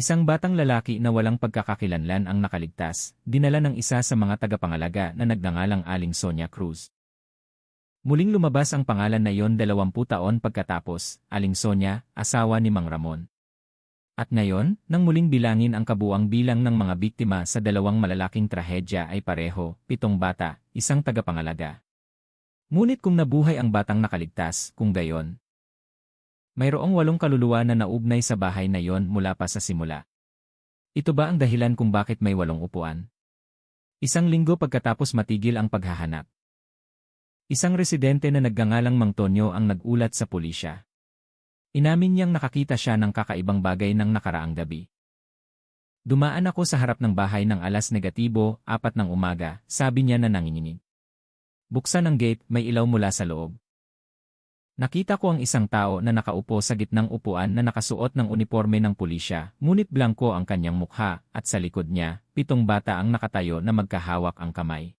Isang batang lalaki na walang pagkakakilanlan ang nakaligtas, dinala ng isa sa mga tagapangalaga na nagngangalang Aling Sonia Cruz. Muling lumabas ang pangalan na iyon 20 taon pagkatapos, Aling Sonia, asawa ni Mang Ramon. At ngayon, nang muling bilangin ang kabuang bilang ng mga biktima sa dalawang malalaking trahedya ay pareho, 7 bata, isang tagapangalaga. Ngunit kung nabuhay ang batang nakaligtas, kung gayon, mayroong 8 kaluluwa na naugnay sa bahay na iyon mula pa sa simula. Ito ba ang dahilan kung bakit may 8 upuan? Isang linggo pagkatapos matigil ang paghahanap, isang residente na nagngangalang Mang Tonyo ang nagulat sa pulisya. Inamin niyang nakakita siya ng kakaibang bagay ng nakaraang gabi. Dumaan ako sa harap ng bahay ng 4:00 ng umaga, sabi niya na nanginginig. Buksan ang gate, may ilaw mula sa loob. Nakita ko ang isang tao na nakaupo sa gitnang upuan na nakasuot ng uniforme ng pulisya, ngunit blanko ang kanyang mukha at sa likod niya, 7 bata ang nakatayo na magkahawak ang kamay.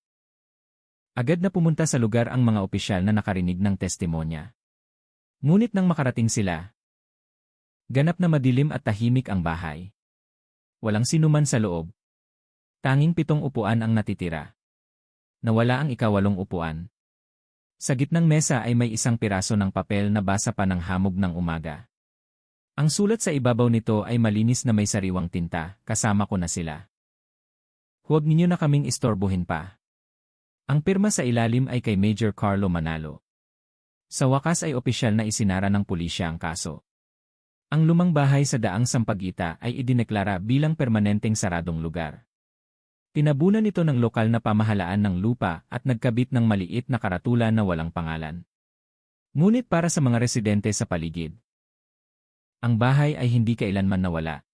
Agad na pumunta sa lugar ang mga opisyal na nakarinig ng testimonya. Ngunit nang makarating sila, ganap na madilim at tahimik ang bahay. Walang sinuman sa loob. Tanging 7 upuan ang natitira. Nawala ang ika-8 upuan. Sa gitnang mesa ay may isang piraso ng papel na basa pa ng hamog ng umaga. Ang sulat sa ibabaw nito ay malinis na may sariwang tinta, kasama ko na sila. Huwag ninyo na kaming istorbohin pa. Ang pirma sa ilalim ay kay Major Carlo Manalo. Sa wakas ay opisyal na isinara ng pulisya ang kaso. Ang lumang bahay sa Daang Sampaguita ay idineklara bilang permanenteng saradong lugar. Tinabunan ito ng lokal na pamahalaan ng lupa at nagkabit ng maliit na karatula na walang pangalan. Ngunit para sa mga residente sa paligid, ang bahay ay hindi kailanman nawala.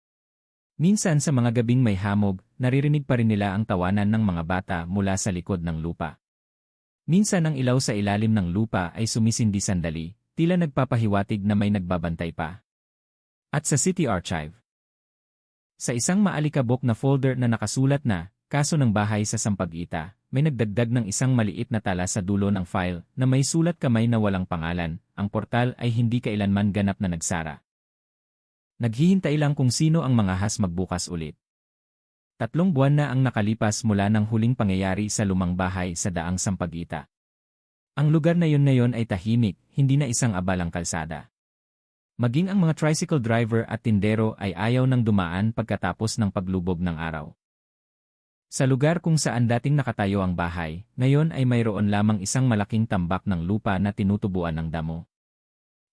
Minsan sa mga gabing may hamog, naririnig pa rin nila ang tawanan ng mga bata mula sa likod ng lupa. Minsan ang ilaw sa ilalim ng lupa ay sumisindi sandali, tila nagpapahiwatig na may nagbabantay pa. At sa City Archive, sa isang maalikabok na folder na nakasulat na, Kaso ng Bahay sa Sampaguita, may nagdagdag ng isang maliit na tala sa dulo ng file na may sulat kamay na walang pangalan, ang portal ay hindi kailanman ganap na nagsara. Naghihintay lang kung sino ang mangahas magbukas ulit. 3 buwan na ang nakalipas mula ng huling pangyayari sa lumang bahay sa Daang Sampaguita. Ang lugar na yon ay tahimik, hindi na isang abalang kalsada. Maging ang mga tricycle driver at tindero ay ayaw nang dumaan pagkatapos ng paglubog ng araw. Sa lugar kung saan dating nakatayo ang bahay, ngayon ay mayroon lamang isang malaking tambak ng lupa na tinutubuan ng damo.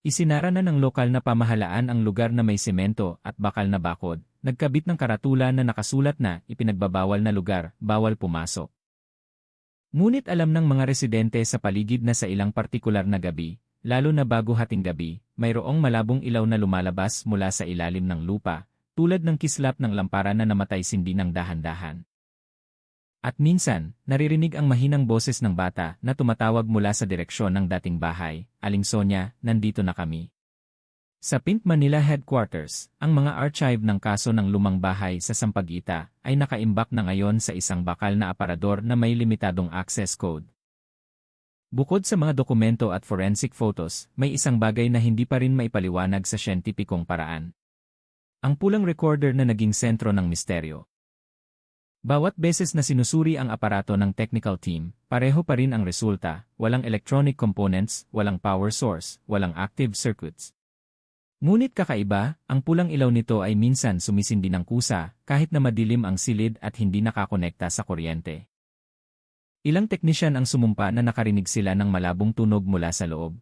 Isinara na ng lokal na pamahalaan ang lugar na may semento at bakal na bakod, nagkabit ng karatula na nakasulat na ipinagbabawal na lugar, bawal pumasok. Ngunit alam ng mga residente sa paligid na sa ilang partikular na gabi, lalo na bago hating gabi, mayroong malabong ilaw na lumalabas mula sa ilalim ng lupa, tulad ng kislap ng lampara na namatay sindi ng dahan-dahan. At minsan, naririnig ang mahinang boses ng bata na tumatawag mula sa direksyon ng dating bahay, Aling Sonia, nandito na kami. Sa Pint Manila Headquarters, ang mga archive ng kaso ng lumang bahay sa Sampaguita ay nakaimbak na ngayon sa isang bakal na aparador na may limitadong access code. Bukod sa mga dokumento at forensic photos, may isang bagay na hindi pa rin maipaliwanag sa siyentipikong paraan. Ang pulang recorder na naging sentro ng misteryo. Bawat beses na sinusuri ang aparato ng technical team, pareho pa rin ang resulta, walang electronic components, walang power source, walang active circuits. Ngunit kakaiba, ang pulang ilaw nito ay minsan sumisindi ng kusa, kahit na madilim ang silid at hindi nakakonekta sa kuryente. Ilang teknisyan ang sumumpa na nakarinig sila ng malabong tunog mula sa loob.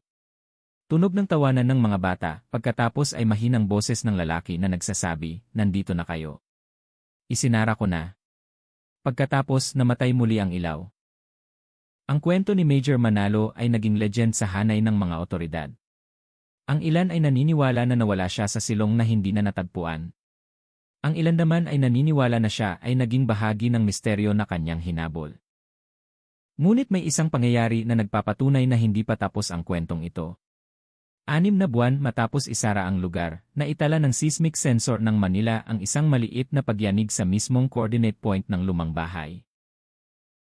Tunog ng tawanan ng mga bata, pagkatapos ay mahinang boses ng lalaki na nagsasabi, "Nandito na kayo. Isinara ko na." Pagkatapos namatay muli ang ilaw. Ang kwento ni Major Manalo ay naging legend sa hanay ng mga otoridad. Ang ilan ay naniniwala na nawala siya sa silong na hindi na natagpuan. Ang ilan naman ay naniniwala na siya ay naging bahagi ng misteryo na kanyang hinabol. Ngunit may isang pangyayari na nagpapatunay na hindi pa tapos ang kwentong ito. 6 na buwan matapos isara ang lugar, naitala ng seismic sensor ng Manila ang isang maliit na pagyanig sa mismong coordinate point ng lumang bahay.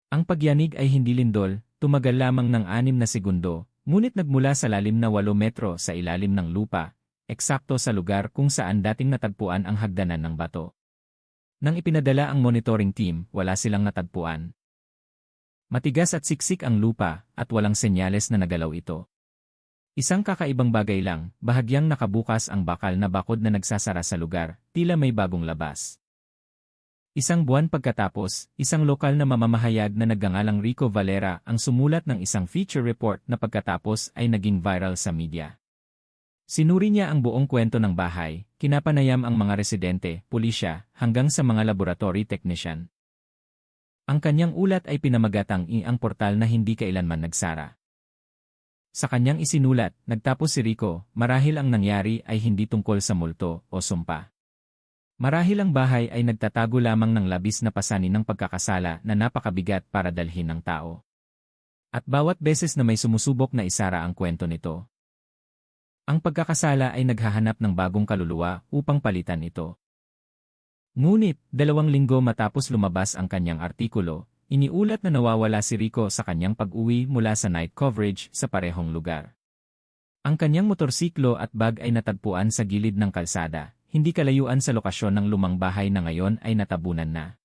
Ang pagyanig ay hindi lindol, tumagal lamang ng 6 na segundo, ngunit nagmula sa lalim na 8 metro sa ilalim ng lupa, eksakto sa lugar kung saan dating natagpuan ang hagdanan ng bato. Nang ipinadala ang monitoring team, wala silang natagpuan. Matigas at siksik ang lupa, at walang senyales na nagalaw ito. Isang kakaibang bagay lang, bahagyang nakabukas ang bakal na bakod na nagsasara sa lugar, tila may bagong labas. Isang buwan pagkatapos, isang lokal na mamamahayag na nagngangalang Rico Valera ang sumulat ng isang feature report na pagkatapos ay naging viral sa media. Sinuri niya ang buong kwento ng bahay, kinapanayam ang mga residente, pulisya, hanggang sa mga laboratory technician. Ang kanyang ulat ay pinamagatang ang portal na hindi kailanman nagsara. Sa kanyang isinulat, nagtapos si Rico, marahil ang nangyari ay hindi tungkol sa multo o sumpa. Marahil ang bahay ay nagtatago lamang ng labis na pasanin ng pagkakasala na napakabigat para dalhin ng tao. At bawat beses na may sumusubok na isara ang kwento nito, ang pagkakasala ay naghahanap ng bagong kaluluwa upang palitan ito. Ngunit, 2 linggo matapos lumabas ang kanyang artikulo, iniulat na nawawala si Rico sa kanyang pag-uwi mula sa night coverage sa parehong lugar. Ang kanyang motorsiklo at bag ay natagpuan sa gilid ng kalsada, hindi kalayuan sa lokasyon ng lumang bahay na ngayon ay natabunan na.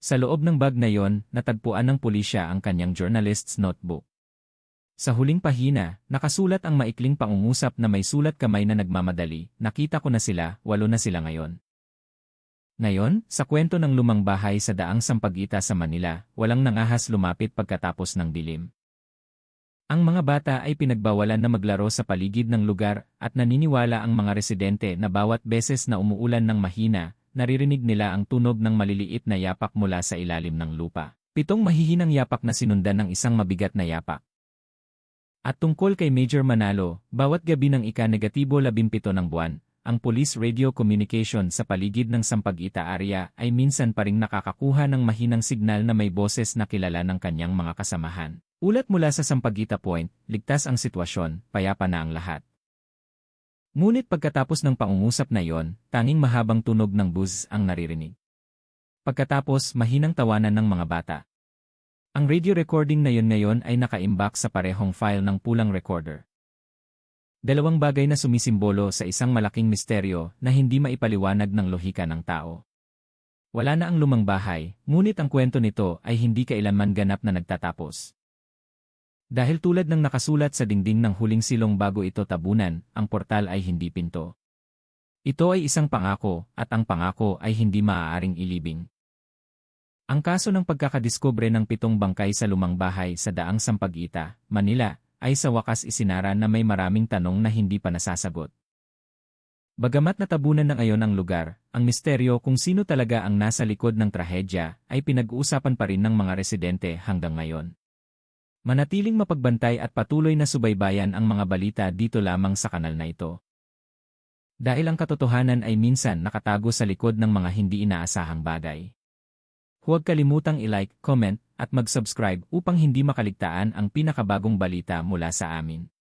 Sa loob ng bag na yon, natagpuan ng pulisya ang kanyang journalist's notebook. Sa huling pahina, nakasulat ang maikling pangungusap na may sulat kamay na nagmamadali, "Nakita ko na sila, 8 na sila ngayon." Ngayon, sa kwento ng lumang bahay sa daang Sampaguita sa Manila, walang nangahas lumapit pagkatapos ng dilim. Ang mga bata ay pinagbawalan na maglaro sa paligid ng lugar at naniniwala ang mga residente na bawat beses na umuulan ng mahina, naririnig nila ang tunog ng maliliit na yapak mula sa ilalim ng lupa. 7 mahihinang yapak na sinundan ng isang mabigat na yapak. At tungkol kay Major Manalo, bawat gabi ng ika-17 ng buwan, ang police radio communication sa paligid ng Sampaguita area ay minsan pa ring nakakakuha ng mahinang signal na may boses na kilala ng kanyang mga kasamahan. Ulat mula sa Sampaguita Point, ligtas ang sitwasyon, payapa na ang lahat. Ngunit pagkatapos ng pangungusap na iyon, tanging mahabang tunog ng buzz ang naririnig. Pagkatapos, mahinang tawanan ng mga bata. Ang radio recording na iyon ngayon ay nakaimbak sa parehong file ng pulang recorder. 2 bagay na sumisimbolo sa isang malaking misteryo na hindi maipaliwanag ng lohika ng tao. Wala na ang lumang bahay, ngunit ang kwento nito ay hindi kailanman ganap na nagtatapos. Dahil tulad ng nakasulat sa dingding ng huling silong bago ito tabunan, ang portal ay hindi pinto. Ito ay isang pangako, at ang pangako ay hindi maaaring ilibing. Ang kaso ng pagkakadiskubre ng 7 bangkay sa lumang bahay sa daang Sampaguita, Manila, ay sa wakas isinara na may maraming tanong na hindi pa nasasagot. Bagamat natabunan na ngayon ang lugar, ang misteryo kung sino talaga ang nasa likod ng trahedya ay pinag-uusapan pa rin ng mga residente hanggang ngayon. Manatiling mapagbantay at patuloy na subaybayan ang mga balita dito lamang sa kanal na ito. Dahil ang katotohanan ay minsan nakatago sa likod ng mga hindi inaasahang bagay. Huwag kalimutang i-like, comment, at mag-subscribe upang hindi makaligtaan ang pinakabagong balita mula sa amin.